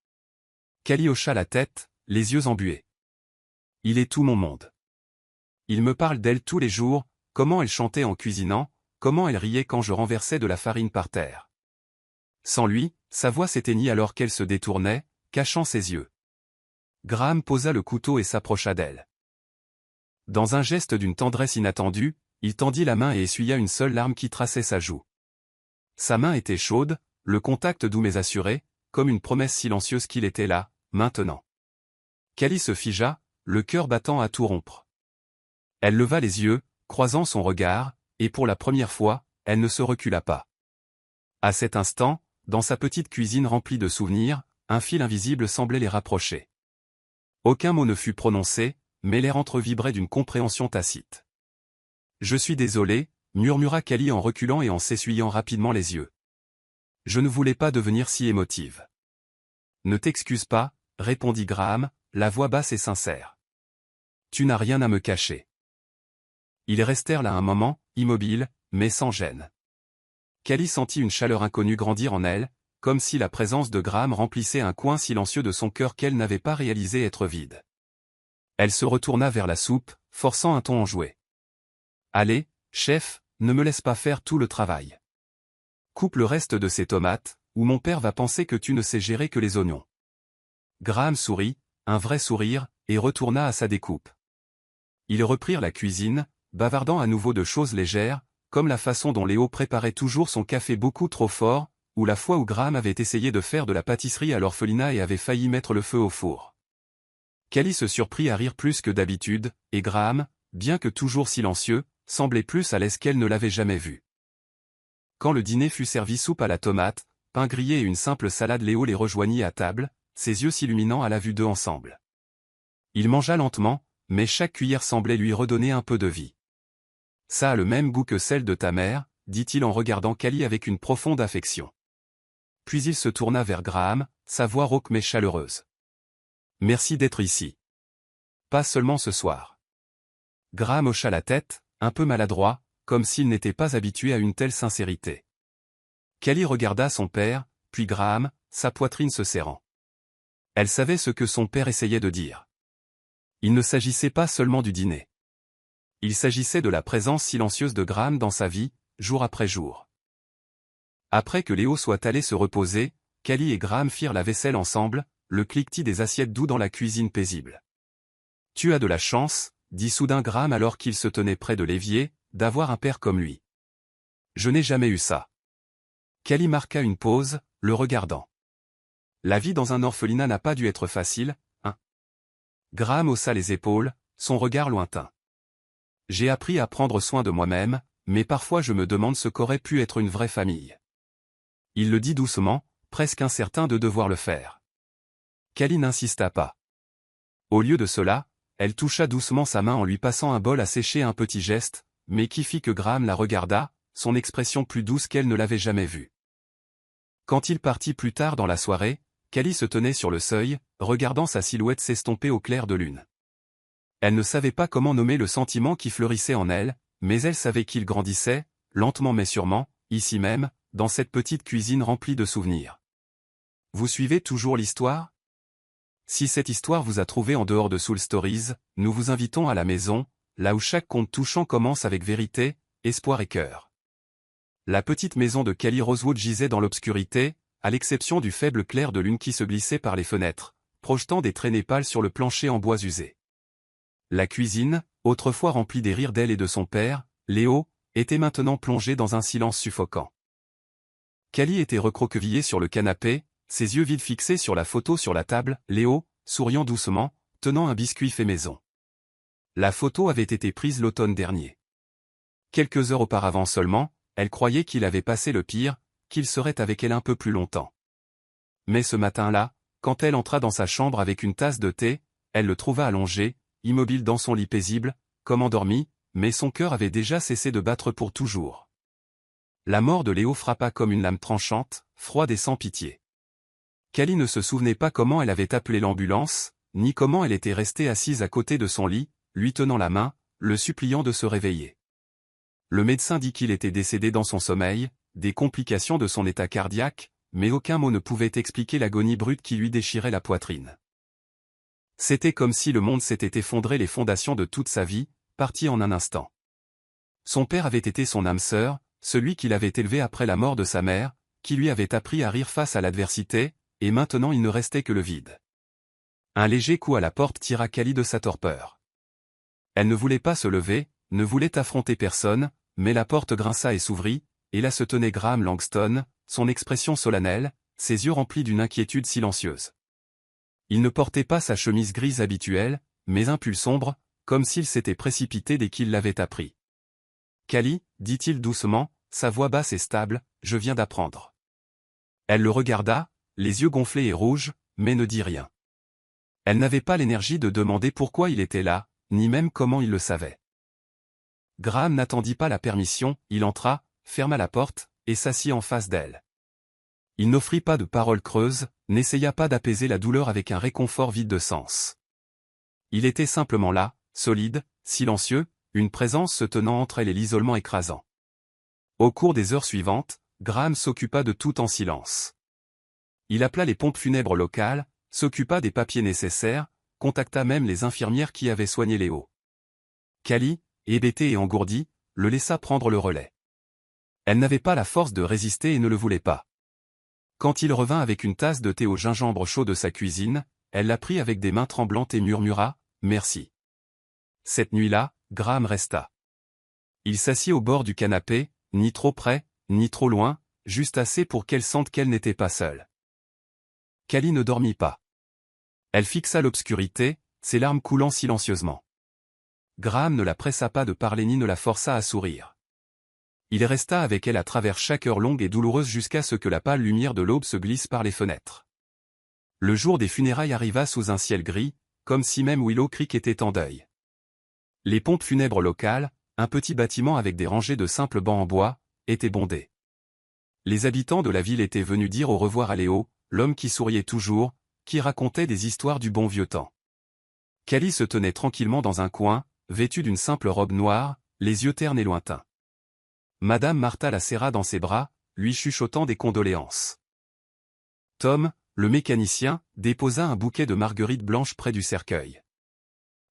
Speaker 1: Callie hocha la tête, les yeux embués. Il est tout mon monde. Il me parle d'elle tous les jours, comment elle chantait en cuisinant, comment elle riait quand je renversais de la farine par terre. Sans lui, sa voix s'éteignit alors qu'elle se détournait, cachant ses yeux. Graham posa le couteau et s'approcha d'elle. Dans un geste d'une tendresse inattendue, il tendit la main et essuya une seule larme qui traçait sa joue. Sa main était chaude, le contact doux mais assuré, comme une promesse silencieuse qu'il était là, maintenant. Callie se figea, le cœur battant à tout rompre. Elle leva les yeux, croisant son regard, et pour la première fois, elle ne se recula pas. À cet instant, dans sa petite cuisine remplie de souvenirs, un fil invisible semblait les rapprocher. Aucun mot ne fut prononcé, mais l'air entrevibrait d'une compréhension tacite. « Je suis désolé, » murmura Callie en reculant et en s'essuyant rapidement les yeux. « Je ne voulais pas devenir si émotive. »« Ne t'excuse pas, » répondit Graham, la voix basse et sincère. « Tu n'as rien à me cacher. » Ils restèrent là un moment, immobiles, mais sans gêne. Callie sentit une chaleur inconnue grandir en elle, comme si la présence de Graham remplissait un coin silencieux de son cœur qu'elle n'avait pas réalisé être vide. Elle se retourna vers la soupe, forçant un ton enjoué. « Allez, chef, ne me laisse pas faire tout le travail. Coupe le reste de ces tomates, ou mon père va penser que tu ne sais gérer que les oignons. » Graham sourit, un vrai sourire, et retourna à sa découpe. Ils reprirent la cuisine, bavardant à nouveau de choses légères, comme la façon dont Léo préparait toujours son café beaucoup trop fort, ou la fois où Graham avait essayé de faire de la pâtisserie à l'orphelinat et avait failli mettre le feu au four. Callie se surprit à rire plus que d'habitude, et Graham, bien que toujours silencieux, semblait plus à l'aise qu'elle ne l'avait jamais vu. Quand le dîner fut servi, soupe à la tomate, pain grillé et une simple salade, Léo les rejoignit à table, ses yeux s'illuminant à la vue d'eux ensemble. Il mangea lentement, mais chaque cuillère semblait lui redonner un peu de vie. « Ça a le même goût que celle de ta mère, » dit-il en regardant Callie avec une profonde affection. Puis il se tourna vers Graham, sa voix rauque mais chaleureuse. « Merci d'être ici. Pas seulement ce soir. » Graham hocha la tête, un peu maladroit, comme s'il n'était pas habitué à une telle sincérité. Callie regarda son père, puis Graham, sa poitrine se serrant. Elle savait ce que son père essayait de dire. Il ne s'agissait pas seulement du dîner. Il s'agissait de la présence silencieuse de Graham dans sa vie, jour après jour. Après que Léo soit allé se reposer, Callie et Graham firent la vaisselle ensemble, le cliquetis des assiettes doux dans la cuisine paisible. « Tu as de la chance, » dit soudain Graham alors qu'il se tenait près de l'évier, « d'avoir un père comme lui. Je n'ai jamais eu ça. » Callie marqua une pause, le regardant. « La vie dans un orphelinat n'a pas dû être facile, hein ?» Graham haussa les épaules, son regard lointain. « J'ai appris à prendre soin de moi-même, mais parfois je me demande ce qu'aurait pu être une vraie famille. » Il le dit doucement, presque incertain de devoir le faire. Callie n'insista pas. Au lieu de cela, elle toucha doucement sa main en lui passant un bol à sécher, un petit geste, mais qui fit que Graham la regarda, son expression plus douce qu'elle ne l'avait jamais vue. Quand il partit plus tard dans la soirée, Callie se tenait sur le seuil, regardant sa silhouette s'estomper au clair de lune. Elle ne savait pas comment nommer le sentiment qui fleurissait en elle, mais elle savait qu'il grandissait, lentement mais sûrement, ici même, dans cette petite cuisine remplie de souvenirs. Vous suivez toujours l'histoire ? Si cette histoire vous a trouvé en dehors de Soul Stories, nous vous invitons à la maison, là où chaque conte touchant commence avec vérité, espoir et cœur. La petite maison de Callie Rosewood gisait dans l'obscurité, à l'exception du faible clair de lune qui se glissait par les fenêtres, projetant des traînées pâles sur le plancher en bois usé. La cuisine, autrefois remplie des rires d'elle et de son père, Léo, était maintenant plongé dans un silence suffocant. Callie était recroquevillé sur le canapé, ses yeux vides fixés sur la photo sur la table, Léo, souriant doucement, tenant un biscuit fait maison. La photo avait été prise l'automne dernier. Quelques heures auparavant seulement, elle croyait qu'il avait passé le pire, qu'il serait avec elle un peu plus longtemps. Mais ce matin-là, quand elle entra dans sa chambre avec une tasse de thé, elle le trouva allongé, immobile dans son lit paisible, comme endormi, mais son cœur avait déjà cessé de battre pour toujours. La mort de Léo frappa comme une lame tranchante, froide et sans pitié. Callie ne se souvenait pas comment elle avait appelé l'ambulance, ni comment elle était restée assise à côté de son lit, lui tenant la main, le suppliant de se réveiller. Le médecin dit qu'il était décédé dans son sommeil, des complications de son état cardiaque, mais aucun mot ne pouvait expliquer l'agonie brute qui lui déchirait la poitrine. C'était comme si le monde s'était effondré les fondations de toute sa vie, parti en un instant. Son père avait été son âme sœur, celui qui l'avait élevé après la mort de sa mère, qui lui avait appris à rire face à l'adversité, et maintenant il ne restait que le vide. Un léger coup à la porte tira Callie de sa torpeur. Elle ne voulait pas se lever, ne voulait affronter personne, mais la porte grinça et s'ouvrit, et là se tenait Graham Langston, son expression solennelle, ses yeux remplis d'une inquiétude silencieuse. Il ne portait pas sa chemise grise habituelle, mais un pull sombre, comme s'il s'était précipité dès qu'il l'avait appris. « Callie, dit-il doucement, sa voix basse et stable, je viens d'apprendre. » Elle le regarda, les yeux gonflés et rouges, mais ne dit rien. Elle n'avait pas l'énergie de demander pourquoi il était là, ni même comment il le savait. Graham n'attendit pas la permission, il entra, ferma la porte, et s'assit en face d'elle. Il n'offrit pas de paroles creuses, n'essaya pas d'apaiser la douleur avec un réconfort vide de sens. Il était simplement là, solide, silencieux, une présence se tenant entre elle et l'isolement écrasant. Au cours des heures suivantes, Graham s'occupa de tout en silence. Il appela les pompes funèbres locales, s'occupa des papiers nécessaires, contacta même les infirmières qui avaient soigné Léo. Callie, hébétée et engourdie, le laissa prendre le relais. Elle n'avait pas la force de résister et ne le voulait pas. Quand il revint avec une tasse de thé au gingembre chaud de sa cuisine, elle la prit avec des mains tremblantes et murmura « Merci ». Cette nuit-là, Graham resta. Il s'assit au bord du canapé, ni trop près, ni trop loin, juste assez pour qu'elle sente qu'elle n'était pas seule. Callie ne dormit pas. Elle fixa l'obscurité, ses larmes coulant silencieusement. Graham ne la pressa pas de parler ni ne la força à sourire. Il resta avec elle à travers chaque heure longue et douloureuse jusqu'à ce que la pâle lumière de l'aube se glisse par les fenêtres. Le jour des funérailles arriva sous un ciel gris, comme si même Willow Creek était en deuil. Les pompes funèbres locales, un petit bâtiment avec des rangées de simples bancs en bois, étaient bondés. Les habitants de la ville étaient venus dire au revoir à Léo, l'homme qui souriait toujours, qui racontait des histoires du bon vieux temps. Callie se tenait tranquillement dans un coin, vêtue d'une simple robe noire, les yeux ternes et lointains. Madame Martha la serra dans ses bras, lui chuchotant des condoléances. Tom, le mécanicien, déposa un bouquet de marguerites blanches près du cercueil.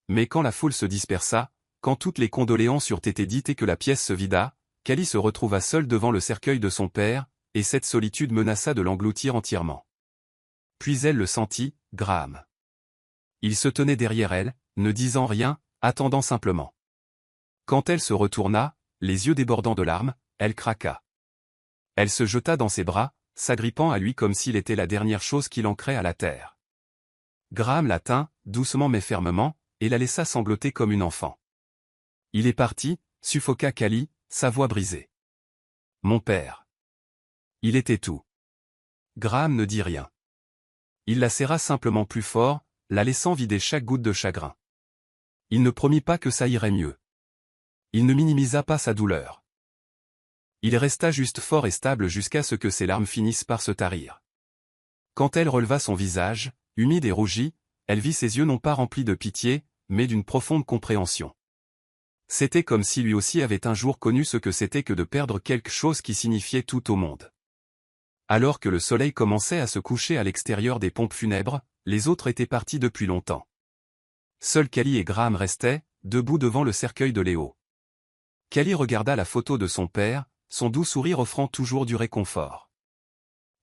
Speaker 1: Mais quand la foule se dispersa, quand toutes les condoléances eurent été dites et que la pièce se vida, Callie se retrouva seule devant le cercueil de son père, et cette solitude menaça de l'engloutir entièrement. Puis elle le sentit, Graham. Il se tenait derrière elle, ne disant rien, attendant simplement. Quand elle se retourna, les yeux débordant de larmes, elle craqua. Elle se jeta dans ses bras, s'agrippant à lui comme s'il était la dernière chose qui l'ancrait à la terre. Graham la tint, doucement mais fermement, et la laissa sangloter comme une enfant. Il est parti, suffoqua Callie, sa voix brisée. Mon père. Il était tout. Graham ne dit rien. Il la serra simplement plus fort, la laissant vider chaque goutte de chagrin. Il ne promit pas que ça irait mieux. Il ne minimisa pas sa douleur. Il resta juste fort et stable jusqu'à ce que ses larmes finissent par se tarir. Quand elle releva son visage, humide et rougi, elle vit ses yeux non pas remplis de pitié, mais d'une profonde compréhension. C'était comme si lui aussi avait un jour connu ce que c'était que de perdre quelque chose qui signifiait tout au monde. Alors que le soleil commençait à se coucher à l'extérieur des pompes funèbres, les autres étaient partis depuis longtemps. Seuls Callie et Graham restaient, debout devant le cercueil de Léo. Callie regarda la photo de son père, son doux sourire offrant toujours du réconfort.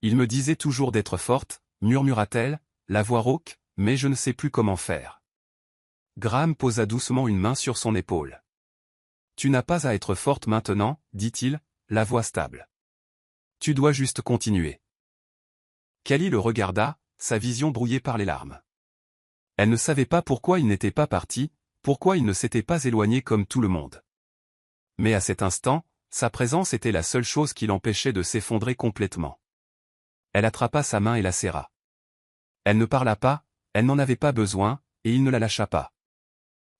Speaker 1: Il me disait toujours d'être forte, murmura-t-elle, la voix rauque, mais je ne sais plus comment faire. Graham posa doucement une main sur son épaule. Tu n'as pas à être forte maintenant, dit-il, la voix stable. Tu dois juste continuer. Kelly le regarda, sa vision brouillée par les larmes. Elle ne savait pas pourquoi il n'était pas parti, pourquoi il ne s'était pas éloigné comme tout le monde. Mais à cet instant, sa présence était la seule chose qui l'empêchait de s'effondrer complètement. Elle attrapa sa main et la serra. Elle ne parla pas, elle n'en avait pas besoin, et il ne la lâcha pas.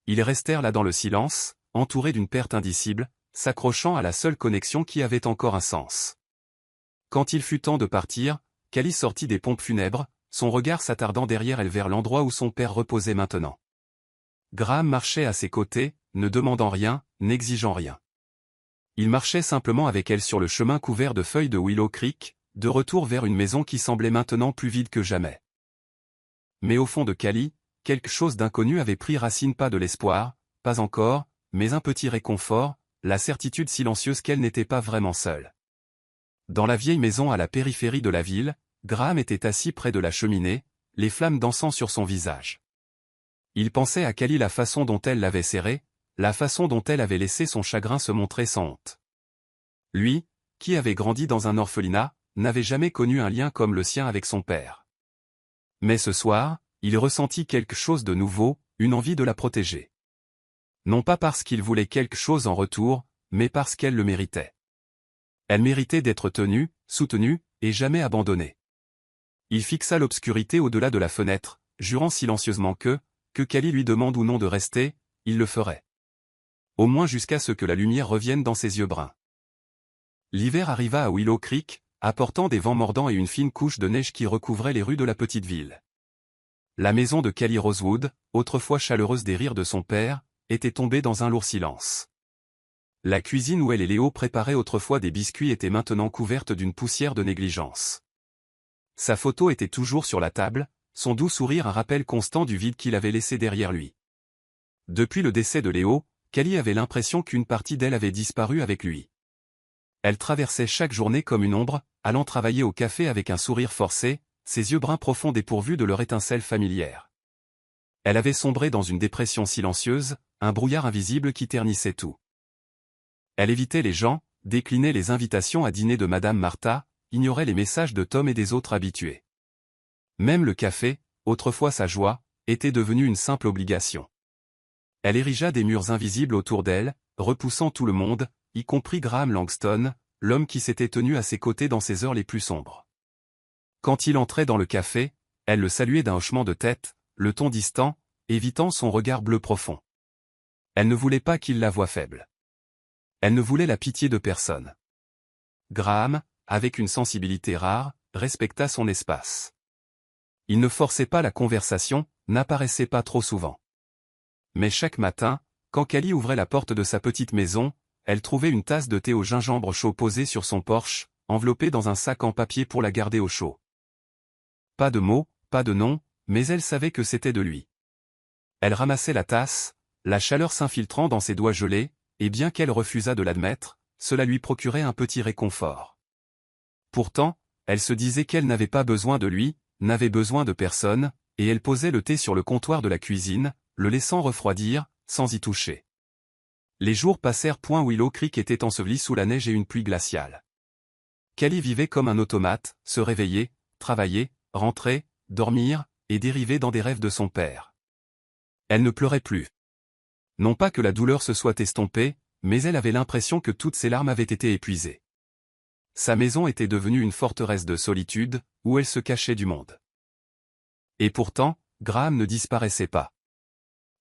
Speaker 1: Ils restèrent là dans le silence, entourés d'une perte indicible, s'accrochant à la seule connexion qui avait encore un sens. Quand il fut temps de partir, Kelly sortit des pompes funèbres, son regard s'attardant derrière elle vers l'endroit où son père reposait maintenant. Graham marchait à ses côtés, ne demandant rien, n'exigeant rien. Il marchait simplement avec elle sur le chemin couvert de feuilles de Willow Creek, de retour vers une maison qui semblait maintenant plus vide que jamais. Mais au fond de Kelly, quelque chose d'inconnu avait pris racine, pas de l'espoir, pas encore, mais un petit réconfort, la certitude silencieuse qu'elle n'était pas vraiment seule. Dans la vieille maison à la périphérie de la ville, Graham était assis près de la cheminée, les flammes dansant sur son visage. Il pensait à Kelly, la façon dont elle l'avait serré, la façon dont elle avait laissé son chagrin se montrer sans honte. Lui, qui avait grandi dans un orphelinat, n'avait jamais connu un lien comme le sien avec son père. Mais ce soir, il ressentit quelque chose de nouveau, une envie de la protéger. Non pas parce qu'il voulait quelque chose en retour, mais parce qu'elle le méritait. Elle méritait d'être tenue, soutenue, et jamais abandonnée. Il fixa l'obscurité au-delà de la fenêtre, jurant silencieusement que Kelly lui demande ou non de rester, il le ferait. Au moins jusqu'à ce que la lumière revienne dans ses yeux bruns. L'hiver arriva à Willow Creek, apportant des vents mordants et une fine couche de neige qui recouvrait les rues de la petite ville. La maison de Kelly Rosewood, autrefois chaleureuse des rires de son père, était tombée dans un lourd silence. La cuisine où elle et Léo préparaient autrefois des biscuits était maintenant couverte d'une poussière de négligence. Sa photo était toujours sur la table, son doux sourire un rappel constant du vide qu'il avait laissé derrière lui. Depuis le décès de Léo, Kelly avait l'impression qu'une partie d'elle avait disparu avec lui. Elle traversait chaque journée comme une ombre, allant travailler au café avec un sourire forcé, ses yeux bruns profonds dépourvus de leur étincelle familière. Elle avait sombré dans une dépression silencieuse, un brouillard invisible qui ternissait tout. Elle évitait les gens, déclinait les invitations à dîner de Madame Martha, ignorait les messages de Tom et des autres habitués. Même le café, autrefois sa joie, était devenu une simple obligation. Elle érigea des murs invisibles autour d'elle, repoussant tout le monde, y compris Graham Langston, l'homme qui s'était tenu à ses côtés dans ses heures les plus sombres. Quand il entrait dans le café, elle le saluait d'un hochement de tête, le ton distant, évitant son regard bleu profond. Elle ne voulait pas qu'il la voie faible. Elle ne voulait la pitié de personne. Graham, avec une sensibilité rare, respecta son espace. Il ne forçait pas la conversation, n'apparaissait pas trop souvent. Mais chaque matin, quand Kelly ouvrait la porte de sa petite maison, elle trouvait une tasse de thé au gingembre chaud posée sur son porche, enveloppée dans un sac en papier pour la garder au chaud. Pas de mots, pas de nom, mais elle savait que c'était de lui. Elle ramassait la tasse, la chaleur s'infiltrant dans ses doigts gelés, et bien qu'elle refusât de l'admettre, cela lui procurait un petit réconfort. Pourtant, elle se disait qu'elle n'avait pas besoin de lui, n'avait besoin de personne, et elle posait le thé sur le comptoir de la cuisine, le laissant refroidir, sans y toucher. Les jours passèrent. Willow Creek était ensevelie sous la neige et une pluie glaciale. Kelly vivait comme un automate, se réveiller, travailler, rentrer, dormir, et dériver dans des rêves de son père. Elle ne pleurait plus. Non pas que la douleur se soit estompée, mais elle avait l'impression que toutes ses larmes avaient été épuisées. Sa maison était devenue une forteresse de solitude, où elle se cachait du monde. Et pourtant, Graham ne disparaissait pas.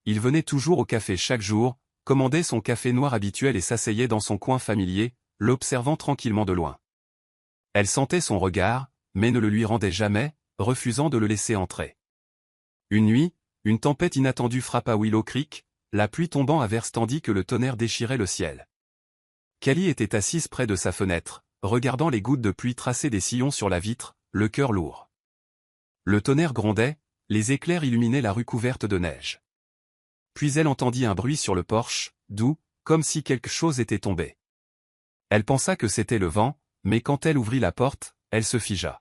Speaker 1: Il venait toujours au café chaque jour, commandait son café noir habituel et s'asseyait dans son coin familier, l'observant tranquillement de loin. Elle sentait son regard, mais ne le lui rendait jamais, refusant de le laisser entrer. Une nuit, une tempête inattendue frappa Willow Creek, la pluie tombant à verse tandis que le tonnerre déchirait le ciel. Kelly était assise près de sa fenêtre, regardant les gouttes de pluie tracer des sillons sur la vitre, le cœur lourd. Le tonnerre grondait, les éclairs illuminaient la rue couverte de neige. Puis elle entendit un bruit sur le porche, doux, comme si quelque chose était tombé. Elle pensa que c'était le vent, mais quand elle ouvrit la porte, elle se figea.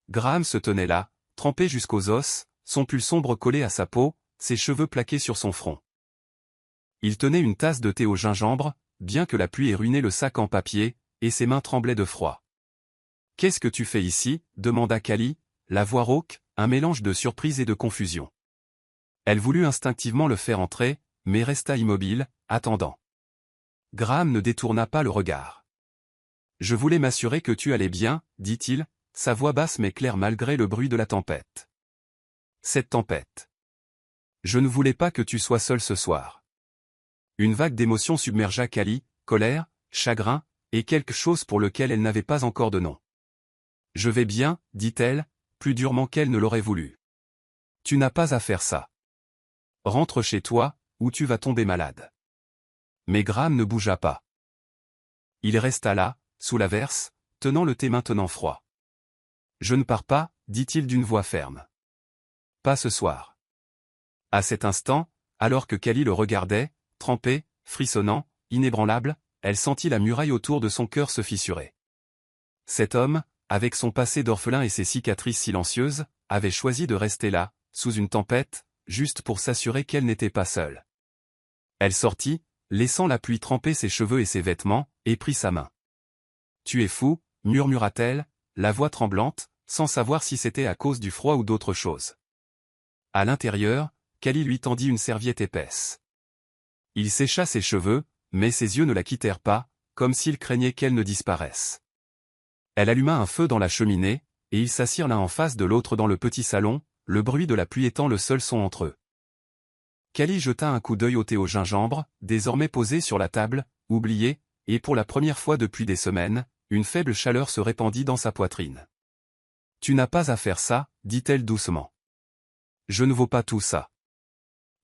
Speaker 1: Graham se tenait là, trempé jusqu'aux os, son pull sombre collé à sa peau, ses cheveux plaqués sur son front. Il tenait une tasse de thé au gingembre, bien que la pluie ait ruiné le sac en papier, et ses mains tremblaient de froid. « Qu'est-ce que tu fais ici » demanda Callie, la voix rauque, un mélange de surprise et de confusion. Elle voulut instinctivement le faire entrer, mais resta immobile, attendant. Graham ne détourna pas le regard. « Je voulais m'assurer que tu allais bien, dit-il, sa voix basse mais claire malgré le bruit de la tempête. Cette tempête. Je ne voulais pas que tu sois seul ce soir. Une vague d'émotions submergea Callie, colère, chagrin, et quelque chose pour lequel elle n'avait pas encore de nom. Je vais bien, dit-elle, plus durement qu'elle ne l'aurait voulu. Tu n'as pas à faire ça. Rentre chez toi, ou tu vas tomber malade. Mais Graham ne bougea pas. Il resta là, sous l'averse, tenant le thé maintenant froid. Je ne pars pas, dit-il d'une voix ferme. Pas ce soir. À cet instant, alors que Callie le regardait, trempé, frissonnant, inébranlable, elle sentit la muraille autour de son cœur se fissurer. Cet homme, avec son passé d'orphelin et ses cicatrices silencieuses, avait choisi de rester là, sous une tempête, juste pour s'assurer qu'elle n'était pas seule. Elle sortit, laissant la pluie tremper ses cheveux et ses vêtements, et prit sa main. « Tu es fou » murmura-t-elle, la voix tremblante, sans savoir si c'était à cause du froid ou d'autre chose. À l'intérieur, Callie lui tendit une serviette épaisse. Il sécha ses cheveux, mais ses yeux ne la quittèrent pas, comme s'il craignait qu'elle ne disparaisse. Elle alluma un feu dans la cheminée, et ils s'assirent l'un en face de l'autre dans le petit salon, le bruit de la pluie étant le seul son entre eux. Callie jeta un coup d'œil au thé au gingembre, désormais posé sur la table, oublié, et pour la première fois depuis des semaines, une faible chaleur se répandit dans sa poitrine. « Tu n'as pas à faire ça, dit-elle doucement. Je ne vaux pas tout ça. »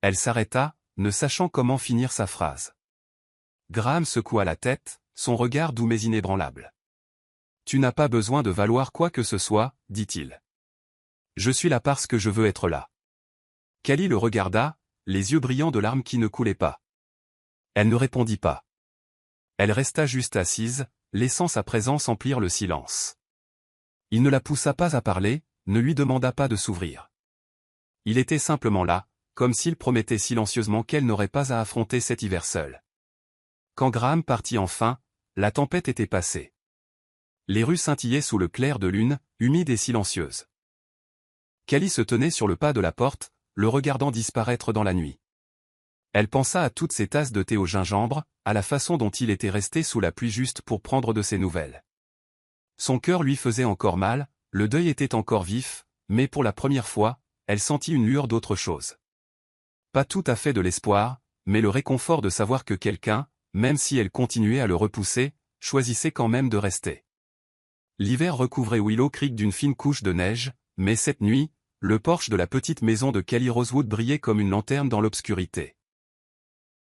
Speaker 1: Elle s'arrêta, ne sachant comment finir sa phrase. Graham secoua la tête, son regard doux mais inébranlable. « Tu n'as pas besoin de valoir quoi que ce soit, dit-il. Je suis là parce que je veux être là. » Callie le regarda, les yeux brillants de larmes qui ne coulaient pas. Elle ne répondit pas. Elle resta juste assise, laissant sa présence emplir le silence. Il ne la poussa pas à parler, ne lui demanda pas de s'ouvrir. Il était simplement là, comme s'il promettait silencieusement qu'elle n'aurait pas à affronter cet hiver seule. Quand Graham partit enfin, la tempête était passée. Les rues scintillaient sous le clair de lune, humides et silencieuses. Callie se tenait sur le pas de la porte, le regardant disparaître dans la nuit. Elle pensa à toutes ces tasses de thé au gingembre, à la façon dont il était resté sous la pluie juste pour prendre de ses nouvelles. Son cœur lui faisait encore mal, le deuil était encore vif, mais pour la première fois, elle sentit une lueur d'autre chose. Pas tout à fait de l'espoir, mais le réconfort de savoir que quelqu'un, même si elle continuait à le repousser, choisissait quand même de rester. L'hiver recouvrait Willow Creek d'une fine couche de neige, mais cette nuit, le porche de la petite maison de Callie Rosewood brillait comme une lanterne dans l'obscurité.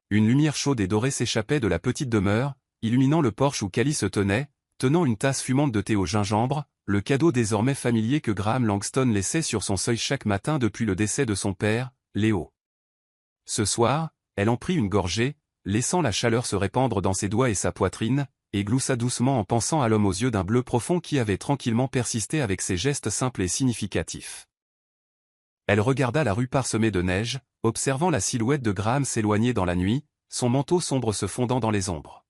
Speaker 1: Une lumière chaude et dorée s'échappait de la petite demeure, illuminant le porche où Callie se tenait, tenant une tasse fumante de thé au gingembre, le cadeau désormais familier que Graham Langston laissait sur son seuil chaque matin depuis le décès de son père, Léo. Ce soir, elle en prit une gorgée, laissant la chaleur se répandre dans ses doigts et sa poitrine, et gloussa doucement en pensant à l'homme aux yeux d'un bleu profond qui avait tranquillement persisté avec ses gestes simples et significatifs. Elle regarda la rue parsemée de neige, observant la silhouette de Graham s'éloigner dans la nuit, son manteau sombre se fondant dans les ombres.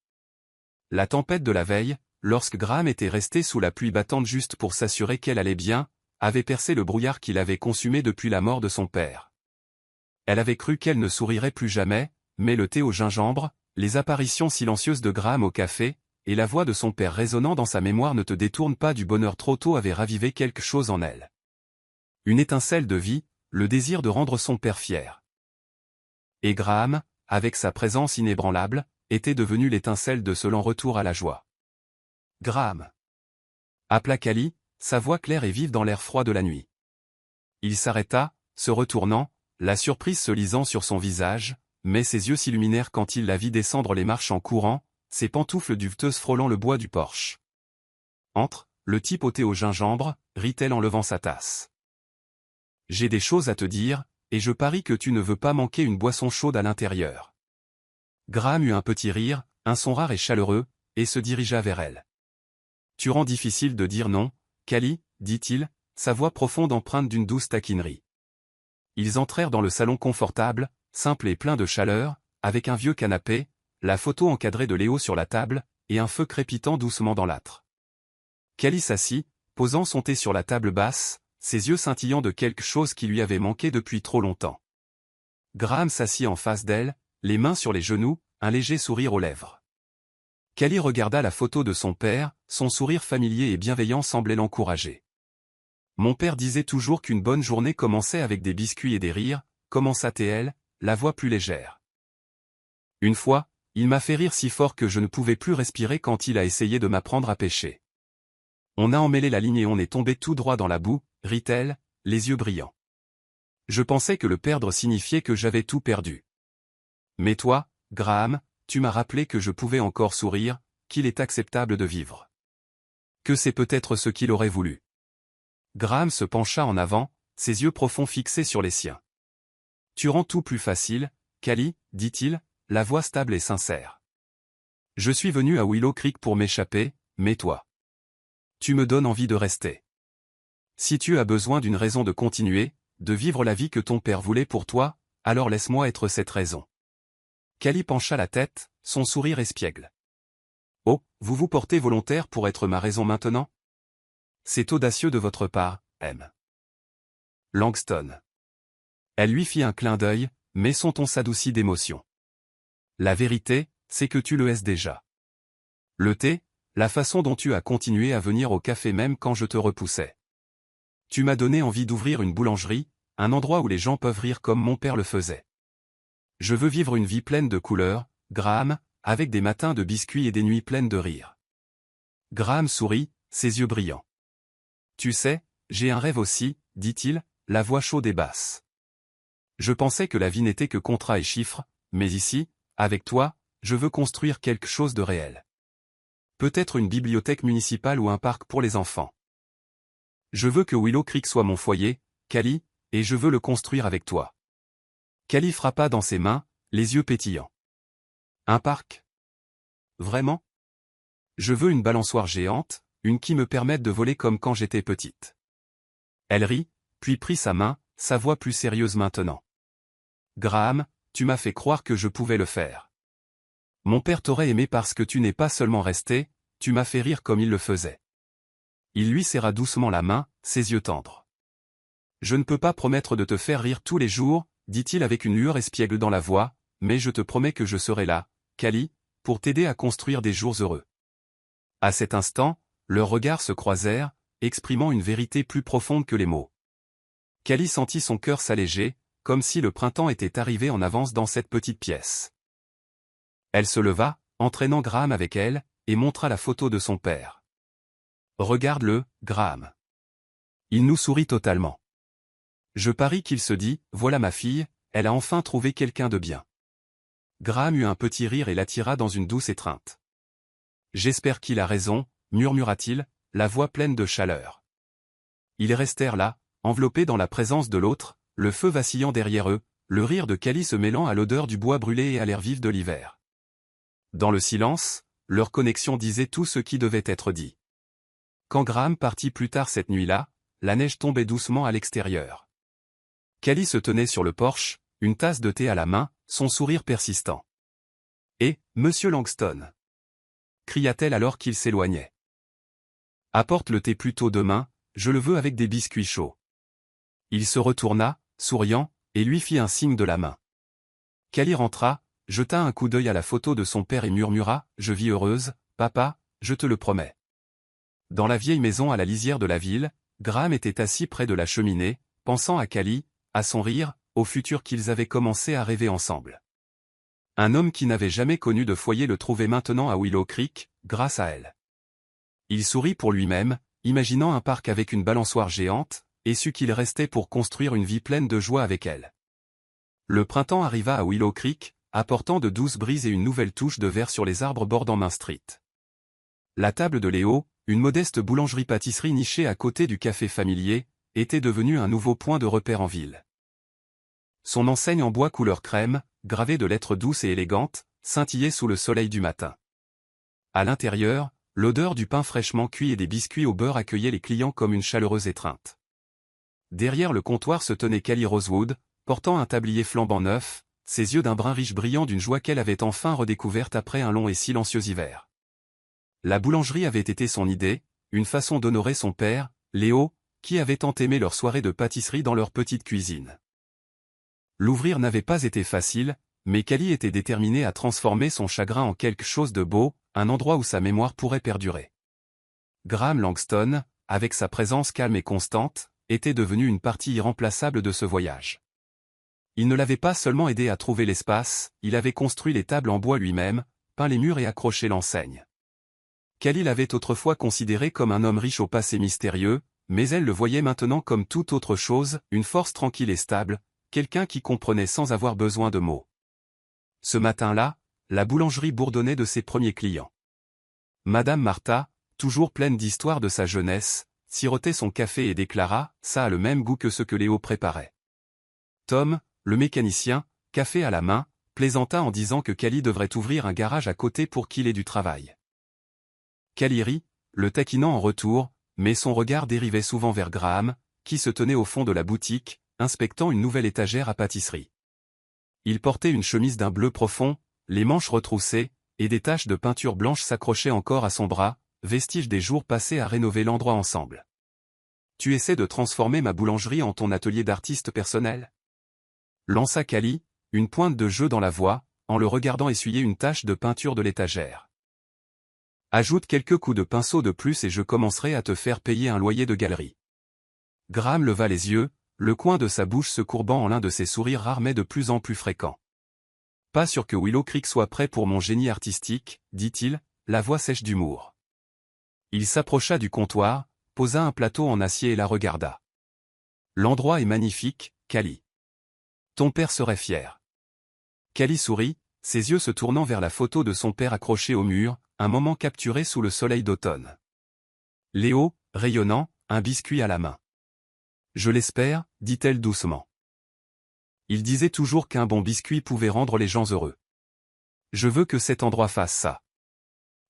Speaker 1: La tempête de la veille, lorsque Graham était resté sous la pluie battante juste pour s'assurer qu'elle allait bien, avait percé le brouillard qui l'avait consumé depuis la mort de son père. Elle avait cru qu'elle ne sourirait plus jamais, mais le thé au gingembre, les apparitions silencieuses de Graham au café, et la voix de son père résonnant dans sa mémoire ne te détournent pas du bonheur trop tôt avaient ravivé quelque chose en elle. Une étincelle de vie, le désir de rendre son père fier. Et Graham, avec sa présence inébranlable, était devenu l'étincelle de ce lent retour à la joie. Graham. Appela Callie, sa voix claire et vive dans l'air froid de la nuit. Il s'arrêta, se retournant, la surprise se lisant sur son visage, mais ses yeux s'illuminèrent quand il la vit descendre les marches en courant, ses pantoufles duveteuses frôlant le bois du porche. Entre, le type au thé au gingembre, rit-elle en levant sa tasse. J'ai des choses à te dire, et je parie que tu ne veux pas manquer une boisson chaude à l'intérieur. Graham eut un petit rire, un son rare et chaleureux, et se dirigea vers elle. Tu rends difficile de dire non, Callie, dit-il, sa voix profonde empreinte d'une douce taquinerie. Ils entrèrent dans le salon confortable, simple et plein de chaleur, avec un vieux canapé, la photo encadrée de Léo sur la table, et un feu crépitant doucement dans l'âtre. Callie s'assit, posant son thé sur la table basse, ses yeux scintillant de quelque chose qui lui avait manqué depuis trop longtemps. Graham s'assit en face d'elle, les mains sur les genoux, un léger sourire aux lèvres. Callie regarda la photo de son père, son sourire familier et bienveillant semblait l'encourager. Mon père disait toujours qu'une bonne journée commençait avec des biscuits et des rires, commença-t-elle, la voix plus légère. Une fois, il m'a fait rire si fort que je ne pouvais plus respirer quand il a essayé de m'apprendre à pêcher. On a emmêlé la ligne et on est tombé tout droit dans la boue, rit-elle, les yeux brillants. Je pensais que le perdre signifiait que j'avais tout perdu. Mais toi, Graham, tu m'as rappelé que je pouvais encore sourire, qu'il est acceptable de vivre. Que c'est peut-être ce qu'il aurait voulu. Graham se pencha en avant, ses yeux profonds fixés sur les siens. Tu rends tout plus facile, Callie, dit-il, la voix stable et sincère. Je suis venu à Willow Creek pour m'échapper, mais toi. Tu me donnes envie de rester. Si tu as besoin d'une raison de continuer, de vivre la vie que ton père voulait pour toi, alors laisse-moi être cette raison. Callie pencha la tête, son sourire espiègle. Oh, vous vous portez volontaire pour être ma raison maintenant? C'est audacieux de votre part, M. Langston. Elle lui fit un clin d'œil, mais son ton s'adoucit d'émotion. La vérité, c'est que tu le hais déjà. Le thé, la façon dont tu as continué à venir au café même quand je te repoussais. Tu m'as donné envie d'ouvrir une boulangerie, un endroit où les gens peuvent rire comme mon père le faisait. Je veux vivre une vie pleine de couleurs, Graham, avec des matins de biscuits et des nuits pleines de rire. Graham sourit, ses yeux brillants. Tu sais, j'ai un rêve aussi, dit-il, la voix chaude et basse. Je pensais que la vie n'était que contrats et chiffres, mais ici, avec toi, je veux construire quelque chose de réel. Peut-être une bibliothèque municipale ou un parc pour les enfants. Je veux que Willow Creek soit mon foyer, Callie, et je veux le construire avec toi. Callie frappa dans ses mains, les yeux pétillants. Un parc? Vraiment? Je veux une balançoire géante, une qui me permette de voler comme quand j'étais petite. Elle rit, puis prit sa main, sa voix plus sérieuse maintenant. Graham, tu m'as fait croire que je pouvais le faire. Mon père t'aurait aimé parce que tu n'es pas seulement resté, tu m'as fait rire comme il le faisait. Il lui serra doucement la main, ses yeux tendres. Je ne peux pas promettre de te faire rire tous les jours, dit-il avec une lueur espiègle dans la voix, mais je te promets que je serai là, Callie, pour t'aider à construire des jours heureux. À cet instant, leurs regards se croisèrent, exprimant une vérité plus profonde que les mots. Callie sentit son cœur s'alléger, comme si le printemps était arrivé en avance dans cette petite pièce. Elle se leva, entraînant Graham avec elle, et montra la photo de son père. Regarde-le, Graham. Il nous sourit totalement. Je parie qu'il se dit, voilà ma fille, elle a enfin trouvé quelqu'un de bien. Graham eut un petit rire et l'attira dans une douce étreinte. J'espère qu'il a raison, murmura-t-il, la voix pleine de chaleur. Ils restèrent là, enveloppés dans la présence de l'autre, le feu vacillant derrière eux, le rire de Callie se mêlant à l'odeur du bois brûlé et à l'air vif de l'hiver. Dans le silence, leur connexion disait tout ce qui devait être dit. Quand Graham partit plus tard cette nuit-là, la neige tombait doucement à l'extérieur. Callie se tenait sur le porche, une tasse de thé à la main, son sourire persistant. « Et, monsieur Langston !» cria-t-elle alors qu'il s'éloignait. « Apporte le thé plus tôt demain, je le veux avec des biscuits chauds. » Il se retourna, souriant, et lui fit un signe de la main. Callie rentra, jeta un coup d'œil à la photo de son père et murmura, « Je vis heureuse, papa, je te le promets. » Dans la vieille maison à la lisière de la ville, Graham était assis près de la cheminée, pensant à Callie, à son rire, au futur qu'ils avaient commencé à rêver ensemble. Un homme qui n'avait jamais connu de foyer le trouvait maintenant à Willow Creek, grâce à elle. Il sourit pour lui-même, imaginant un parc avec une balançoire géante, et sut qu'il restait pour construire une vie pleine de joie avec elle. Le printemps arriva à Willow Creek, apportant de douces brises et une nouvelle touche de vert sur les arbres bordant Main Street. La table de Léo, une modeste boulangerie-pâtisserie nichée à côté du café familier, était devenue un nouveau point de repère en ville. Son enseigne en bois couleur crème, gravée de lettres douces et élégantes, scintillait sous le soleil du matin. À l'intérieur, l'odeur du pain fraîchement cuit et des biscuits au beurre accueillait les clients comme une chaleureuse étreinte. Derrière le comptoir se tenait Callie Rosewood, portant un tablier flambant neuf, ses yeux d'un brun riche brillant d'une joie qu'elle avait enfin redécouverte après un long et silencieux hiver. La boulangerie avait été son idée, une façon d'honorer son père, Léo, qui avait tant aimé leur soirée de pâtisserie dans leur petite cuisine. L'ouvrir n'avait pas été facile, mais Callie était déterminée à transformer son chagrin en quelque chose de beau, un endroit où sa mémoire pourrait perdurer. Graham Langston, avec sa présence calme et constante, était devenu une partie irremplaçable de ce voyage. Il ne l'avait pas seulement aidé à trouver l'espace, il avait construit les tables en bois lui-même, peint les murs et accroché l'enseigne. Callie l'avait autrefois considéré comme un homme riche au passé mystérieux, mais elle le voyait maintenant comme toute autre chose, une force tranquille et stable, quelqu'un qui comprenait sans avoir besoin de mots. Ce matin-là, la boulangerie bourdonnait de ses premiers clients. Madame Martha, toujours pleine d'histoires de sa jeunesse, sirotait son café et déclara « Ça a le même goût que ce que Léo préparait ». Tom, le mécanicien, café à la main, plaisanta en disant que Callie devrait ouvrir un garage à côté pour qu'il ait du travail. Callie rit, le taquinant en retour, mais son regard dérivait souvent vers Graham, qui se tenait au fond de la boutique, inspectant une nouvelle étagère à pâtisserie. Il portait une chemise d'un bleu profond, les manches retroussées, et des taches de peinture blanche s'accrochaient encore à son bras, vestige des jours passés à rénover l'endroit ensemble. « Tu essaies de transformer ma boulangerie en ton atelier d'artiste personnel ?» lança Callie, une pointe de jeu dans la voix, en le regardant essuyer une tache de peinture de l'étagère. « Ajoute quelques coups de pinceau de plus et je commencerai à te faire payer un loyer de galerie. » Graham leva les yeux, le coin de sa bouche se courbant en l'un de ces sourires rares mais de plus en plus fréquents. « Pas sûr que Willow Creek soit prêt pour mon génie artistique, dit-il, la voix sèche d'humour. Il s'approcha du comptoir, posa un plateau en acier et la regarda. « L'endroit est magnifique, Callie. Ton père serait fier. » Callie sourit, ses yeux se tournant vers la photo de son père accrochée au mur, un moment capturé sous le soleil d'automne. Léo, rayonnant, un biscuit à la main. « Je l'espère, dit-elle doucement. Il disait toujours qu'un bon biscuit pouvait rendre les gens heureux. Je veux que cet endroit fasse ça. »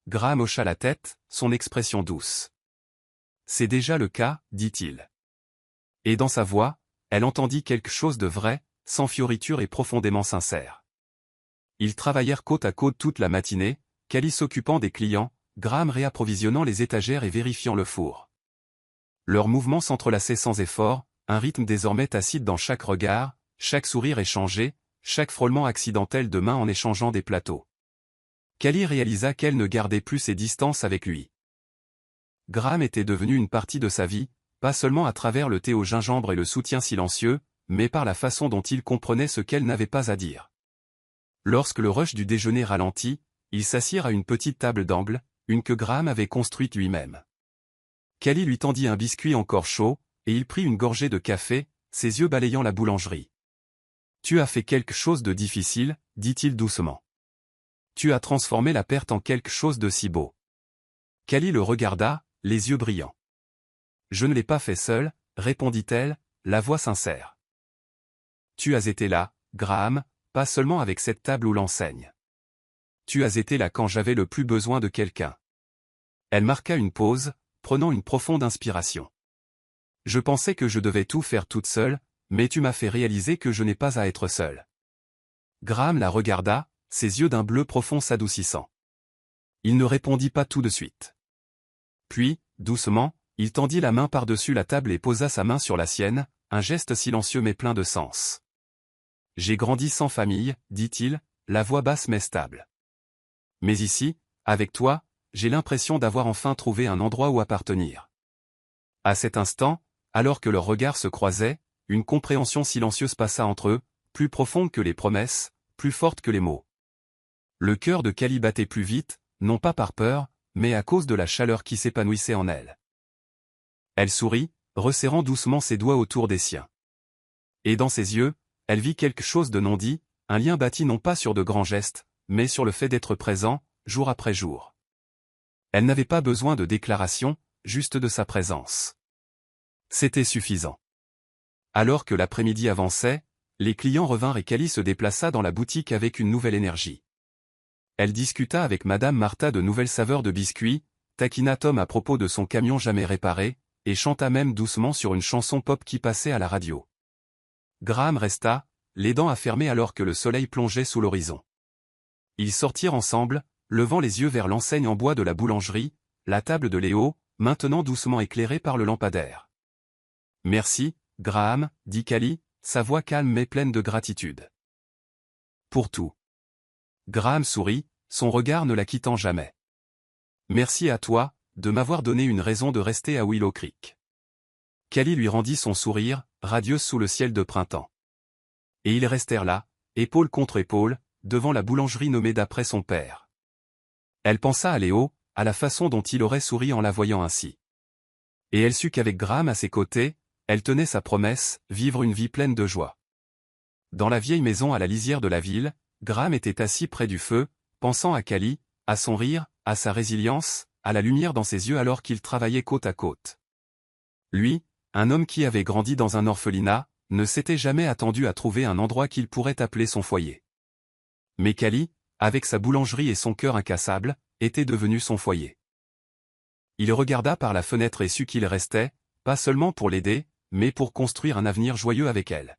Speaker 1: Graham hocha la tête, son expression douce. « C'est déjà le cas, dit-il. » Et dans sa voix, elle entendit quelque chose de vrai, sans fioriture et profondément sincère. Ils travaillèrent côte à côte toute la matinée, Callie s'occupant des clients, Graham réapprovisionnant les étagères et vérifiant le four. Leurs mouvements s'entrelaçaient sans effort, un rythme désormais tacite dans chaque regard, chaque sourire échangé, chaque frôlement accidentel de mains en échangeant des plateaux. Callie réalisa qu'elle ne gardait plus ses distances avec lui. Graham était devenu une partie de sa vie, pas seulement à travers le thé au gingembre et le soutien silencieux, mais par la façon dont il comprenait ce qu'elle n'avait pas à dire. Lorsque le rush du déjeuner ralentit, ils s'assirent à une petite table d'angle, une que Graham avait construite lui-même. Callie lui tendit un biscuit encore chaud, et il prit une gorgée de café, ses yeux balayant la boulangerie. « Tu as fait quelque chose de difficile, dit-il doucement. Tu as transformé la perte en quelque chose de si beau. » Callie le regarda, les yeux brillants. « Je ne l'ai pas fait seule, répondit-elle, la voix sincère. Tu as été là, Graham, pas seulement avec cette table ou l'enseigne. Tu as été là quand j'avais le plus besoin de quelqu'un. » Elle marqua une pause, prenant une profonde inspiration. « Je pensais que je devais tout faire toute seule, mais tu m'as fait réaliser que je n'ai pas à être seule. » Graham la regarda, ses yeux d'un bleu profond s'adoucissant. Il ne répondit pas tout de suite. Puis, doucement, il tendit la main par-dessus la table et posa sa main sur la sienne, un geste silencieux mais plein de sens. « J'ai grandi sans famille, dit-il, la voix basse mais stable. Mais ici, avec toi, j'ai l'impression d'avoir enfin trouvé un endroit où appartenir. » À cet instant, alors que leurs regards se croisaient, une compréhension silencieuse passa entre eux, plus profonde que les promesses, plus forte que les mots. Le cœur de Callie battait plus vite, non pas par peur, mais à cause de la chaleur qui s'épanouissait en elle. Elle sourit, resserrant doucement ses doigts autour des siens. Et dans ses yeux, elle vit quelque chose de non dit, un lien bâti non pas sur de grands gestes, mais sur le fait d'être présent, jour après jour. Elle n'avait pas besoin de déclaration, juste de sa présence. C'était suffisant. Alors que l'après-midi avançait, les clients revinrent et Callie se déplaça dans la boutique avec une nouvelle énergie. Elle discuta avec Madame Martha de nouvelles saveurs de biscuits, taquina Tom à propos de son camion jamais réparé, et chanta même doucement sur une chanson pop qui passait à la radio. Graham resta, les dents affermées alors que le soleil plongeait sous l'horizon. Ils sortirent ensemble, levant les yeux vers l'enseigne en bois de la boulangerie, la table de Léo, maintenant doucement éclairée par le lampadaire. « Merci, Graham, dit Callie, sa voix calme mais pleine de gratitude. « Pour tout. » Graham sourit, son regard ne la quittant jamais. « Merci à toi, de m'avoir donné une raison de rester à Willow Creek. » Callie lui rendit son sourire, radieuse sous le ciel de printemps. Et ils restèrent là, épaule contre épaule, devant la boulangerie nommée d'après son père. Elle pensa à Léo, à la façon dont il aurait souri en la voyant ainsi. Et elle sut qu'avec Graham à ses côtés, elle tenait sa promesse, vivre une vie pleine de joie. Dans la vieille maison à la lisière de la ville, Graham était assis près du feu, pensant à Callie, à son rire, à sa résilience, à la lumière dans ses yeux alors qu'ils travaillaient côte à côte. Lui, un homme qui avait grandi dans un orphelinat, ne s'était jamais attendu à trouver un endroit qu'il pourrait appeler son foyer. Mais Callie, avec sa boulangerie et son cœur incassable, était devenu son foyer. Il regarda par la fenêtre et sut qu'il restait, pas seulement pour l'aider, mais pour construire un avenir joyeux avec elle.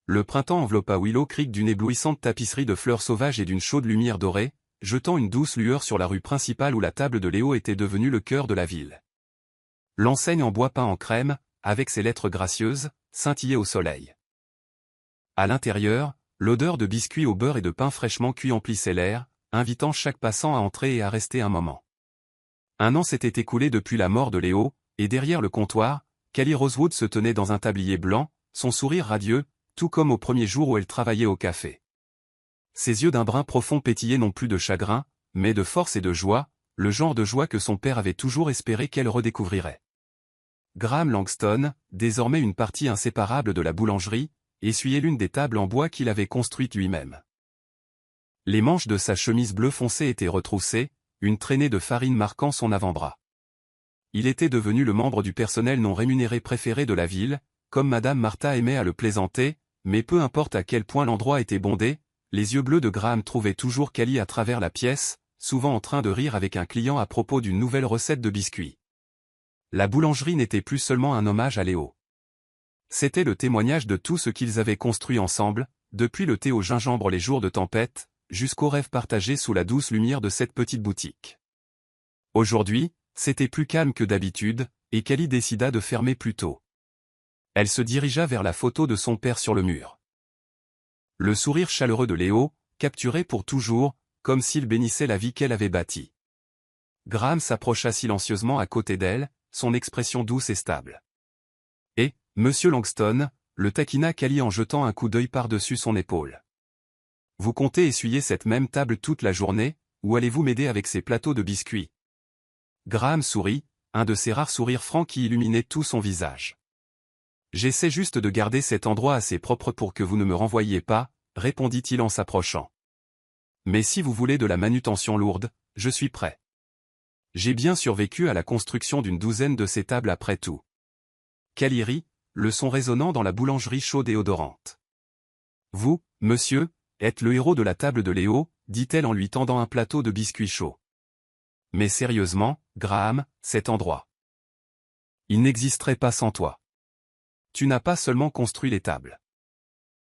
Speaker 1: Le printemps enveloppa Willow Creek d'une éblouissante tapisserie de fleurs sauvages et d'une chaude lumière dorée, jetant une douce lueur sur la rue principale où la table de Léo était devenue le cœur de la ville. L'enseigne en bois peint en crème, avec ses lettres gracieuses, scintillait au soleil. À l'intérieur, l'odeur de biscuits au beurre et de pain fraîchement cuit emplissait l'air, invitant chaque passant à entrer et à rester un moment. Un an s'était écoulé depuis la mort de Léo, et derrière le comptoir, Callie Rosewood se tenait dans un tablier blanc, son sourire radieux, tout comme au premier jour où elle travaillait au café. Ses yeux d'un brun profond pétillaient non plus de chagrin, mais de force et de joie, le genre de joie que son père avait toujours espéré qu'elle redécouvrirait. Graham Langston, désormais une partie inséparable de la boulangerie, essuyait l'une des tables en bois qu'il avait construite lui-même. Les manches de sa chemise bleu foncé étaient retroussées, une traînée de farine marquant son avant-bras. Il était devenu le membre du personnel non rémunéré préféré de la ville, comme Madame Martha aimait à le plaisanter, mais peu importe à quel point l'endroit était bondé, les yeux bleus de Graham trouvaient toujours Callie à travers la pièce, souvent en train de rire avec un client à propos d'une nouvelle recette de biscuits. La boulangerie n'était plus seulement un hommage à Léo. C'était le témoignage de tout ce qu'ils avaient construit ensemble, depuis le thé au gingembre les jours de tempête, jusqu'aux rêves partagés sous la douce lumière de cette petite boutique. Aujourd'hui, c'était plus calme que d'habitude, et Callie décida de fermer plus tôt. Elle se dirigea vers la photo de son père sur le mur. Le sourire chaleureux de Léo, capturé pour toujours, comme s'il bénissait la vie qu'elle avait bâtie. Graham s'approcha silencieusement à côté d'elle, son expression douce et stable. « Et, Monsieur Langston » le taquina Callie en jetant un coup d'œil par-dessus son épaule. « Vous comptez essuyer cette même table toute la journée, ou allez-vous m'aider avec ces plateaux de biscuits ?» Graham sourit, un de ces rares sourires francs qui illuminaient tout son visage. « J'essaie juste de garder cet endroit assez propre pour que vous ne me renvoyiez pas, » répondit-il en s'approchant. « Mais si vous voulez de la manutention lourde, je suis prêt. J'ai bien survécu à la construction d'une douzaine de ces tables après tout. » Callie rit, le son résonnant dans la boulangerie chaude et odorante. « Vous, monsieur, êtes le héros de la table de Léo, » dit-elle en lui tendant un plateau de biscuits chauds. « Mais sérieusement, Graham, cet endroit. Il n'existerait pas sans toi. Tu n'as pas seulement construit les tables.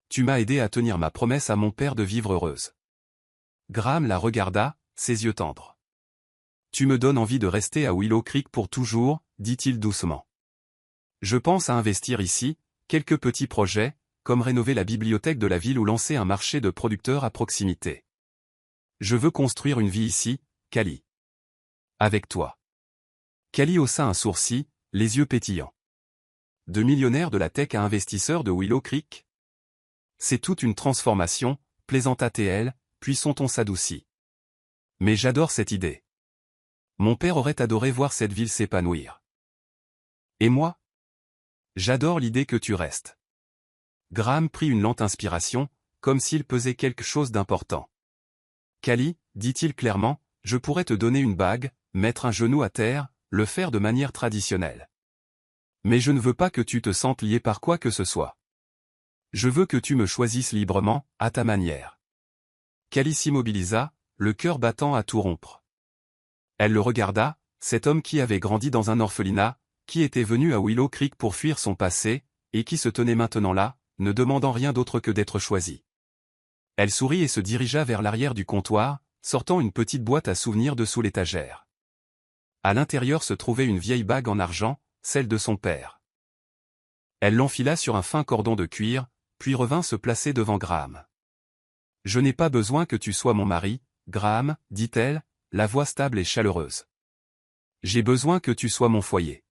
Speaker 1: Tu m'as aidé à tenir ma promesse à mon père de vivre heureuse. » Graham la regarda, ses yeux tendres. « Tu me donnes envie de rester à Willow Creek pour toujours, » dit-il doucement. « Je pense à investir ici, quelques petits projets, comme rénover la bibliothèque de la ville ou lancer un marché de producteurs à proximité. Je veux construire une vie ici, Callie. Avec toi. » Callie haussa un sourcil, les yeux pétillants. « De millionnaire de la tech à investisseur de Willow Creek ? C'est toute une transformation, plaisanta-t-elle, puis son ton s'adoucit. Mais j'adore cette idée. Mon père aurait adoré voir cette ville s'épanouir. Et moi ? J'adore l'idée que tu restes. » Graham prit une lente inspiration, comme s'il pesait quelque chose d'important. « Callie, dit-il clairement, je pourrais te donner une bague, mettre un genou à terre, le faire de manière traditionnelle. Mais je ne veux pas que tu te sentes lié par quoi que ce soit. Je veux que tu me choisisses librement, à ta manière. » Callie s'immobilisa, le cœur battant à tout rompre. Elle le regarda, cet homme qui avait grandi dans un orphelinat, qui était venu à Willow Creek pour fuir son passé, et qui se tenait maintenant là, ne demandant rien d'autre que d'être choisie. Elle sourit et se dirigea vers l'arrière du comptoir, sortant une petite boîte à souvenirs de sous l'étagère. À l'intérieur se trouvait une vieille bague en argent, celle de son père. Elle l'enfila sur un fin cordon de cuir, puis revint se placer devant Graham. « Je n'ai pas besoin que tu sois mon mari, Graham, dit-elle, la voix stable et chaleureuse. J'ai besoin que tu sois mon foyer. »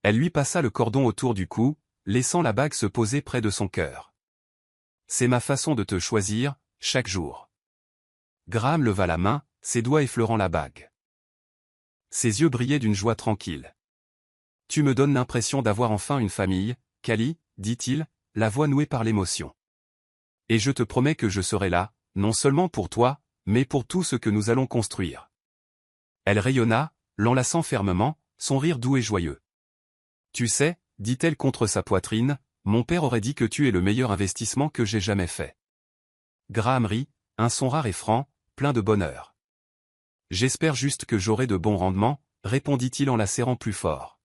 Speaker 1: Elle lui passa le cordon autour du cou, laissant la bague se poser près de son cœur. « C'est ma façon de te choisir, chaque jour. » Graham leva la main, ses doigts effleurant la bague. Ses yeux brillaient d'une joie tranquille. « Tu me donnes l'impression d'avoir enfin une famille, Callie, dit-il, la voix nouée par l'émotion. Et je te promets que je serai là, non seulement pour toi, mais pour tout ce que nous allons construire. » Elle rayonna, l'enlaçant fermement, son rire doux et joyeux. « Tu sais, dit-elle contre sa poitrine, mon père aurait dit que tu es le meilleur investissement que j'ai jamais fait. » Graham rit, un son rare et franc, plein de bonheur. « J'espère juste que j'aurai de bons rendements, répondit-il en la serrant plus fort.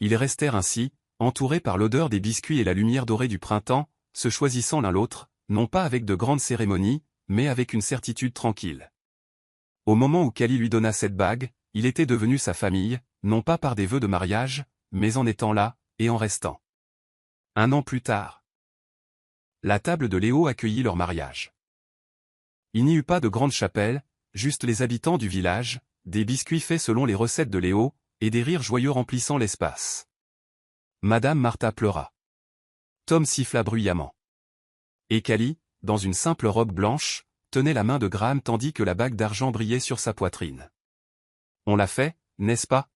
Speaker 1: Ils restèrent ainsi, entourés par l'odeur des biscuits et la lumière dorée du printemps, se choisissant l'un l'autre, non pas avec de grandes cérémonies, mais avec une certitude tranquille. Au moment où Callie lui donna cette bague, il était devenu sa famille, non pas par des vœux de mariage, mais en étant là, et en restant. 1 an plus tard. La table de Léo accueillit leur mariage. Il n'y eut pas de grande chapelle, juste les habitants du village, des biscuits faits selon les recettes de Léo, et des rires joyeux remplissant l'espace. Madame Martha pleura. Tom siffla bruyamment. Et Callie, dans une simple robe blanche, tenait la main de Graham tandis que la bague d'argent brillait sur sa poitrine. « On l'a fait, n'est-ce pas ?»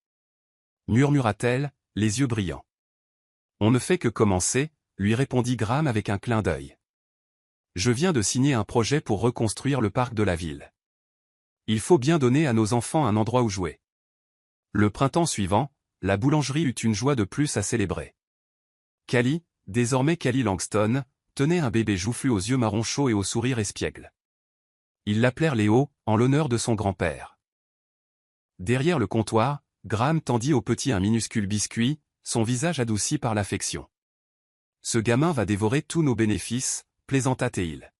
Speaker 1: murmura-t-elle, les yeux brillants. « On ne fait que commencer, » lui répondit Graham avec un clin d'œil. « Je viens de signer un projet pour reconstruire le parc de la ville. Il faut bien donner à nos enfants un endroit où jouer. » Le printemps suivant, la boulangerie eut une joie de plus à célébrer. Callie, désormais Callie Langston, tenait un bébé joufflu aux yeux marron chauds et au sourire espiègle. Ils l'appelèrent Léo, en l'honneur de son grand-père. Derrière le comptoir, Graham tendit au petit un minuscule biscuit, son visage adouci par l'affection. « Ce gamin va dévorer tous nos bénéfices, plaisanta-t-il.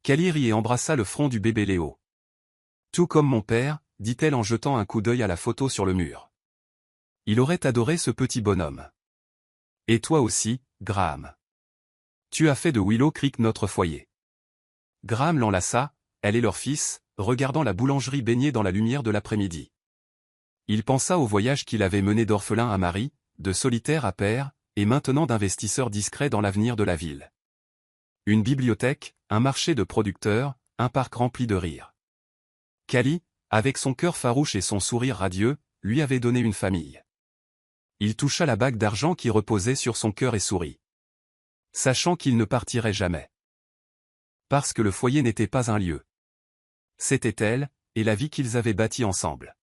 Speaker 1: Callie rit et embrassa le front du bébé Léo. « Tout comme mon père, » dit-elle en jetant un coup d'œil à la photo sur le mur. « Il aurait adoré ce petit bonhomme. Et toi aussi, Graham. Tu as fait de Willow Creek notre foyer. » Graham l'enlaça, elle et leur fils, regardant la boulangerie baignée dans la lumière de l'après-midi. Il pensa au voyage qu'il avait mené d'orphelin à Marie, de solitaire à père, et maintenant d'investisseur discret dans l'avenir de la ville. Une bibliothèque, un marché de producteurs, un parc rempli de rires. Callie, avec son cœur farouche et son sourire radieux, lui avait donné une famille. Il toucha la bague d'argent qui reposait sur son cœur et sourit. Sachant qu'il ne partirait jamais. Parce que le foyer n'était pas un lieu. C'était elle, et la vie qu'ils avaient bâtie ensemble.